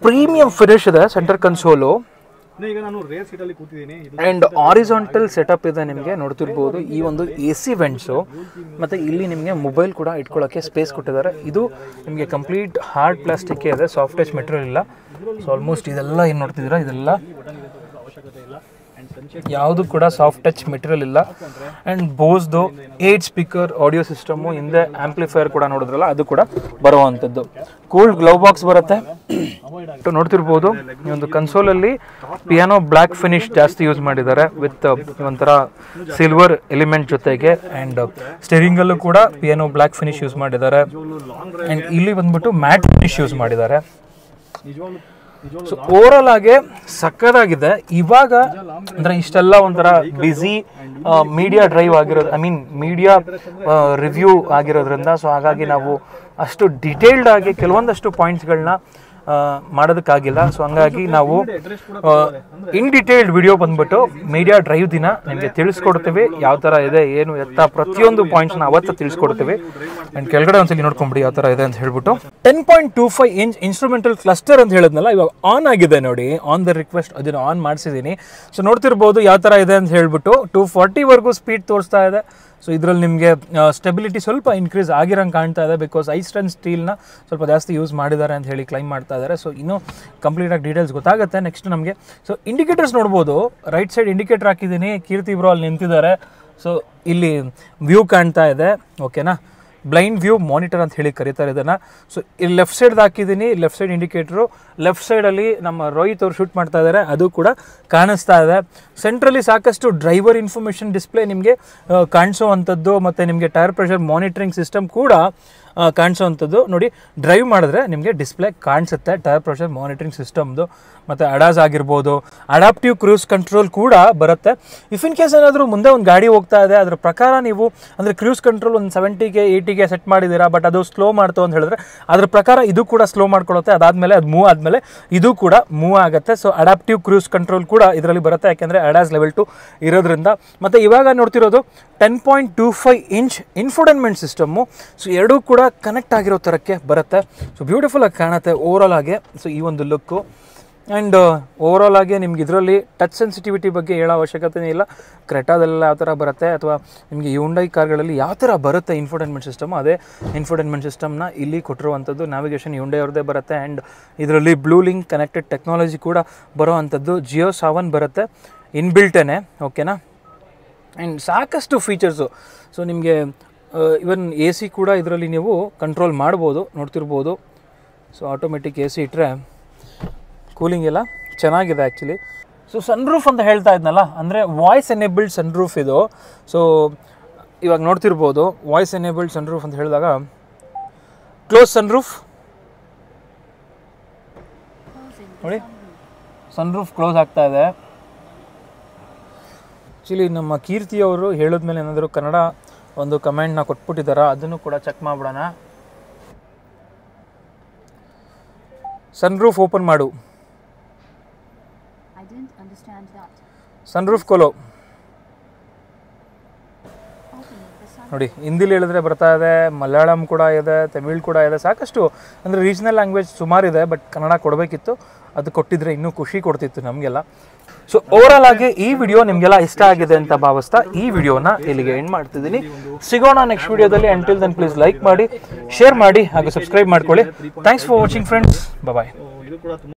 ಪ್ರೀಮಿಯಂ ಫಿನಿಶ್ ಇದೆ ಸೆಂಟರ್ ಕನ್ಸೋಲು. ಆ್ಯಂಡ್ ಆರಿಜಾಂಟಲ್ ಸೆಟಪ್ ಇದೆ ನಿಮಗೆ ನೋಡ್ತಿರ್ಬೋದು. ಈ ಒಂದು AC ವೆಂಟ್ಸು, ಮತ್ತು ಇಲ್ಲಿ ನಿಮಗೆ ಮೊಬೈಲ್ ಕೂಡ ಇಟ್ಕೊಳ್ಳೋಕ್ಕೆ ಸ್ಪೇಸ್ ಕೊಟ್ಟಿದ್ದಾರೆ. ಇದು ನಿಮಗೆ ಕಂಪ್ಲೀಟ್ ಹಾರ್ಡ್ ಪ್ಲಾಸ್ಟಿಕ್ಕೇ ಇದೆ, ಸಾಫ್ಟ್ ಟಚ್ ಮೆಟೀರಿಯಲ್ ಇಲ್ಲ. ಸೊ ಆಲ್ಮೋಸ್ಟ್ ಇದೆಲ್ಲ ಏನು ನೋಡ್ತಿದ್ದೀರಾ, ಇದೆಲ್ಲ ಯಾವುದು ಕೂಡ ಸಾಫ್ಟ್ ಟಚ್ ಮೆಟೀರಿಯಲ್ ಇಲ್ಲ. ಆ್ಯಂಡ್ ಬೋಸ್ದು 8 ಸ್ಪೀಕರ್ ಆಡಿಯೋ ಸಿಸ್ಟಮು, ಹಿಂದೆ ಆಂಪ್ಲಿಫೈಯರ್ ಕೂಡ ನೋಡಿದ್ರಲ್ಲ ಅದು ಕೂಡ ಬರುವಂಥದ್ದು. ಕೂಲ್ಡ್ ಗ್ಲೌ ಬಾಕ್ಸ್ ಬರುತ್ತೆ ನೋಡ್ತಿರ್ಬೋದು. ಈ ಒಂದು ಕನ್ಸೋಲಲ್ಲಿ ಪಿಯಾನೋ ಬ್ಲ್ಯಾಕ್ ಫಿನಿಶ್ ಜಾಸ್ತಿ ಯೂಸ್ ಮಾಡಿದ್ದಾರೆ ವಿತ್ ಒಂಥರ ಸಿಲ್ವರ್ ಎಲಿಮೆಂಟ್ ಜೊತೆಗೆ. ಆ್ಯಂಡ್ ಸ್ಟೇರಿಂಗಲ್ಲೂ ಕೂಡ ಪಿಯಾನೋ ಬ್ಲ್ಯಾಕ್ ಫಿನಿಶ್ ಯೂಸ್ ಮಾಡಿದ್ದಾರೆ. ಆ್ಯಂಡ್ ಇಲ್ಲಿ ಬಂದ್ಬಿಟ್ಟು ಮ್ಯಾಟ್ ಫಿನಿಶ್ ಯೂಸ್ ಮಾಡಿದ್ದಾರೆ. ಸೊ ಓವರಾಲ್ ಆಗಿ ಸಕ್ಕತ್ತಾಗಿದೆ. ಇವಾಗ ಅಂದರೆ ಇಷ್ಟೆಲ್ಲ ಒಂಥರ ಬ್ಯುಸಿ ಮೀಡಿಯಾ ಡ್ರೈವ್ ಆಗಿರೋದು, ಮೀಡಿಯಾ ರಿವ್ಯೂ ಆಗಿರೋದ್ರಿಂದ, ಸೊ ಹಾಗಾಗಿ ನಾವು ಅಷ್ಟು ಡಿಟೇಲ್ಡ್ ಆಗಿ ಕೆಲವೊಂದಷ್ಟು ಪಾಯಿಂಟ್ಸ್ಗಳನ್ನ ಮಾಡೋದಕ್ಕಾಗಿಲ್ಲ. ಸೊ ಹಂಗಾಗಿ ನಾವು ಇನ್ ಡಿಟೇಲ್ಡ್ ವಿಡಿಯೋ ಬಂದ್ಬಿಟ್ಟು ಮೀಡಿಯಾ ಡ್ರೈವ್ ದಿನ ನಿಮಗೆ ತಿಳಿಸ್ಕೊಡ್ತೀವಿ, ಯಾವ ಥರ ಇದೆ ಏನು ಎತ್ತ ಪ್ರತಿಯೊಂದು ಪಾಯಿಂಟ್ಸ್ನ ಅವತ್ತು ತಿಳಿಸ್ಕೊಡ್ತೀವಿ. ಆ್ಯಂಡ್ ಕೆಳಗಡೆ ಒಂದ್ಸಲಿ ನೋಡ್ಕೊಂಬಿಡಿ ಯಾವ ಥರ ಇದೆ ಅಂತ ಹೇಳ್ಬಿಟ್ಟು. 10.25 ಇಂಚ್ ಇನ್ಸ್ಟ್ರೂಮೆಂಟಲ್ ಕ್ಲಸ್ಟರ್ ಅಂತ ಹೇಳಿದ್ನಲ್ಲ, ಇವಾಗ ಆನ್ ಆಗಿದೆ ನೋಡಿ, ಆನ್ ದ ರಿಕ್ವೆಸ್ಟ್ ಅದನ್ನು ಆನ್ ಮಾಡಿಸಿದ್ದೀನಿ. ಸೊ ನೋಡ್ತಿರ್ಬೋದು ಯಾವ ಥರ ಇದೆ ಅಂತ ಹೇಳ್ಬಿಟ್ಟು. 240ವರೆಗೂ ಸ್ಪೀಡ್ ತೋರಿಸ್ತಾ ಇದೆ. ಸೊ ಇದರಲ್ಲಿ ನಿಮಗೆ ಸ್ಟೆಬಿಲಿಟಿ ಸ್ವಲ್ಪ ಇನ್ಕ್ರೀಸ್ ಆಗಿರಂಗೆ ಕಾಣ್ತಾ ಇದೆ, ಬಿಕಾಸ್ ಐಸ್ಟನ್ ಸ್ಟೀಲ್ನ ಸ್ವಲ್ಪ ಜಾಸ್ತಿ ಯೂಸ್ ಮಾಡಿದ್ದಾರೆ ಅಂತ ಹೇಳಿ ಕ್ಲೈಮ್ ಮಾಡ್ತಾ ಇದ್ದಾರೆ. ಸೊ ಇನ್ನೂ ಕಂಪ್ಲೀಟಾಗಿ ಡೀಟೇಲ್ಸ್ ಗೊತ್ತಾಗುತ್ತೆ ನೆಕ್ಸ್ಟ್ ನಮಗೆ. ಸೊ ಇಂಡಿಕೇಟರ್ಸ್ ನೋಡ್ಬೋದು, ರೈಟ್ ಸೈಡ್ ಇಂಡಿಕೇಟರ್ ಹಾಕಿದ್ದೀನಿ, ಕೀರ್ತಿ ಬ್ರೋ ಅಲ್ಲಿ ನಿಂತಿದ್ದಾರೆ. ಸೊ ಇಲ್ಲಿ ವ್ಯೂ ಕಾಣ್ತಾ ಇದೆ. ಓಕೆನಾ, ಬ್ಲೈಂಡ್ ವ್ಯೂ ಮಾನಿಟರ್ ಅಂತ ಹೇಳಿ ಕರೀತಾರೆ ಇದನ್ನು. ಸೊ ಇಲ್ಲಿ ಲೆಫ್ಟ್ ಸೈಡ್ದು ಹಾಕಿದ್ದೀನಿ, ಲೆಫ್ಟ್ ಸೈಡ್ ಇಂಡಿಕೇಟ್ರು. ಲೆಫ್ಟ್ ಸೈಡಲ್ಲಿ ನಮ್ಮ ರೋಹಿತ್ ಅವರು ಶೂಟ್ ಮಾಡ್ತಾ ಇದ್ದಾರೆ, ಅದು ಕೂಡ ಕಾಣಿಸ್ತಾ ಇದೆ. ಸೆಂಟ್ರಲ್ಲಿ ಸಾಕಷ್ಟು ಡ್ರೈವರ್ ಇನ್ಫಾರ್ಮೇಷನ್ ಡಿಸ್ಪ್ಲೇ ನಿಮಗೆ ಕಾಣಿಸೋವಂಥದ್ದು, ಮತ್ತು ನಿಮಗೆ ಟೈರ್ ಪ್ರೆಷರ್ ಮಾನಿಟರಿಂಗ್ ಸಿಸ್ಟಮ್ ಕೂಡ ಕಾಣಿಸೋವಂಥದ್ದು. ನೋಡಿ ಡ್ರೈವ್ ಮಾಡಿದ್ರೆ ನಿಮಗೆ ಡಿಸ್ಪ್ಲೇ ಕಾಣಿಸುತ್ತೆ. ಟೈರ್ ಪ್ರೆಷರ್ ಮಾನಿಟರಿಂಗ್ ಸಿಸ್ಟಮ್ದು ಮತ್ತು ಅಡಾಸ್ ಆಗಿರ್ಬೋದು, ಅಡಾಪ್ಟಿವ್ ಕ್ರೂಸ್ ಕಂಟ್ರೋಲ್ ಕೂಡ ಬರುತ್ತೆ. ಇಫ್ ಇನ್ ಕೇಸ್ ಏನಾದರೂ ಮುಂದೆ ಒಂದು ಗಾಡಿ ಹೋಗ್ತಾ ಇದೆ ಅದರ ಪ್ರಕಾರ ನೀವು ಅಂದರೆ ಕ್ರೂಸ್ ಕಂಟ್ರೋಲ್ ಒಂದು 70ಗೆ 80ಗೆ ಸೆಟ್ ಮಾಡಿದ್ದೀರಾ, ಬಟ್ ಅದು ಸ್ಲೋ ಮಾಡ್ತು ಅಂತ ಹೇಳಿದ್ರೆ ಅದ್ರ ಪ್ರಕಾರ ಇದು ಕೂಡ ಸ್ಲೋ ಮಾಡ್ಕೊಳ್ಳುತ್ತೆ. ಅದಾದಮೇಲೆ ಅದು ಮೂವ್ ಆದಮೇಲೆ ಇದು ಕೂಡ ಮೂವ್ ಆಗುತ್ತೆ. ಸೊ ಅಡಾಪ್ಟಿವ್ ಕ್ರೂಸ್ ಕಂಟ್ರೋಲ್ ಕೂಡ ಇದರಲ್ಲಿ ಬರುತ್ತೆ, ಯಾಕೆಂದರೆ ಅಡಾಸ್ ಲೆವೆಲ್ 2 ಇರೋದ್ರಿಂದ. ಮತ್ತು ಇವಾಗ ನೋಡ್ತಿರೋದು 10.25 ಇಂಚ್ ಇನ್ಫೋಟೈನ್ಮೆಂಟ್ ಸಿಸ್ಟಮ್ಮು. ಸೊ ಎರಡೂ ಕೂಡ ಕನೆಕ್ಟ್ ಆಗಿರೋ ಥರಕ್ಕೆ ಬರುತ್ತೆ. ಸೊ ಬ್ಯೂಟಿಫುಲ್ಲಾಗಿ ಕಾಣುತ್ತೆ ಓವರಾಲ್ ಆಗಿ. ಸೊ ಈ ಒಂದು ಲುಕ್ಕು ಆ್ಯಂಡ್ ಓವರಾಲ್ ಆಗಿ ನಿಮ್ಗೆ ಇದರಲ್ಲಿ ಟಚ್ ಸೆನ್ಸಿಟಿವಿಟಿ ಬಗ್ಗೆ ಹೇಳೋ ಅವಶ್ಯಕತೆಯೇ ಇಲ್ಲ. ಕ್ರೆಟಾದಲ್ಲೆಲ್ಲ ಯಾವ ಥರ ಬರುತ್ತೆ ಅಥವಾ ನಿಮಗೆ ಹ್ಯುಂಡೈ ಕಾರ್ಗಳಲ್ಲಿ ಯಾವ ಥರ ಬರುತ್ತೆ ಇನ್ಫೋಟೈನ್ಮೆಂಟ್ ಸಿಸ್ಟಮ್, ಅದೇ ಇನ್ಫೋಟೈನ್ಮೆಂಟ್ ಸಿಸ್ಟಮ್ನ ಇಲ್ಲಿ ಕೊಟ್ಟಿರುವಂಥದ್ದು. ನ್ಯಾವಿಗೇಷನ್ ಹ್ಯುಂಡೈ ಅವ್ರದ್ದೇ ಬರುತ್ತೆ. ಆ್ಯಂಡ್ ಇದರಲ್ಲಿ ಬ್ಲೂ ಲಿಂಕ್ ಕನೆಕ್ಟೆಡ್ ಟೆಕ್ನಾಲಜಿ ಕೂಡ ಬರೋ ಅಂಥದ್ದು. ಜಿಯೋ 7 ಬರುತ್ತೆ ಇನ್ಬಿಲ್ಟೇನೆ, ಓಕೆನಾ. ಆ್ಯಂಡ್ ಸಾಕಷ್ಟು ಫೀಚರ್ಸು. ಸೊ ನಿಮಗೆ ಇವನ್ ಎ ಸಿ ಕೂಡ ಇದರಲ್ಲಿ ನೀವು ಕಂಟ್ರೋಲ್ ಮಾಡ್ಬೋದು, ನೋಡ್ತಿರ್ಬೋದು. ಸೊ ಆಟೋಮೆಟಿಕ್ ಎ ಸಿ ಇಟ್ಟರೆ ಕೂಲಿಂಗ್ ಎಲ್ಲ ಚೆನ್ನಾಗಿದೆ ಆ್ಯಕ್ಚುಲಿ. ಸೊ ಸನ್ರೂಫ್ ಅಂತ ಹೇಳ್ತಾ ಇದ್ನಲ್ಲ, ಅಂದರೆ ವಾಯ್ಸ್ ಎನೇಬಲ್ಡ್ ಸನ್ರೂಫ್ ಇದು. ಸೊ ಇವಾಗ ನೋಡ್ತಿರ್ಬೋದು ವಾಯ್ಸ್ ಎನೇಬಲ್ಡ್ ಸನ್ರೂಫ್ ಅಂತ ಹೇಳಿದಾಗ ಕ್ಲೋಸ್ ಸನ್ರೂಫ್ ನೋಡಿ, ಸನ್ರೂಫ್ ಕ್ಲೋಸ್ ಆಗ್ತಾ ಇದೆ. ಆ್ಯಕ್ಚುಲಿ ನಮ್ಮ ಕೀರ್ತಿಯವರು ಹೇಳಿದ್ಮೇಲೆ ಏನಾದರೂ ಕನ್ನಡ ಒಂದು ಕಮೆಂಟ್ನ ಕೊಟ್ಬಿಟ್ಟಿದ್ದಾರಾ, ಅದನ್ನು ಕೂಡ ಚೆಕ್ ಮಾಡಿಬಿಡೋಣ. ಸನ್ರೂಫ್ ಓಪನ್ ಮಾಡು, ಸನ್ರೂಫ್ ಕೋಲೋ. ನೋಡಿ ಹಿಂದಿಲಿ ಹೇಳಿದ್ರೆ ಬರ್ತಾ ಇದೆ, ಮಲಯಾಳಂ ಕೂಡ ಇದೆ, ತಮಿಳ್ ಕೂಡ ಇದೆ, ಸಾಕಷ್ಟು ಅಂದರೆ ರೀಜ್ನಲ್ ಲ್ಯಾಂಗ್ವೇಜ್ ಸುಮಾರಿದೆ. ಬಟ್ ಕನ್ನಡ ಕೊಡಬೇಕಿತ್ತು, ಅದು ಕೊಟ್ಟಿದ್ರೆ ಇನ್ನೂ ಖುಷಿ ಕೊಡ್ತಿತ್ತು ನಮಗೆಲ್ಲ. ಸೊ ಓವರಾಲ್ ಆಗಿ ಈ ವಿಡಿಯೋ ನಿಮಗೆಲ್ಲ ಇಷ್ಟ ಆಗಿದೆ ಅಂತ ಭಾವಿಸ್ತಾ ಈ ವಿಡಿಯೋನ ಇಲ್ಲಿಗೆ ಎಂಡ್ ಮಾಡ್ತಿದ್ದೀನಿ. ಸಿಗೋಣ ನೆಕ್ಸ್ಟ್ ವಿಡಿಯೋದಲ್ಲಿ. ಅಂಟಿಲ್ ದೆನ್ ಪ್ಲೀಸ್ ಲೈಕ್ ಮಾಡಿ, ಶೇರ್ ಮಾಡಿ ಹಾಗೂ ಸಬ್ಸ್ಕ್ರೈಬ್ ಮಾಡ್ಕೊಳ್ಳಿ. Thanks for watching friends. Bye.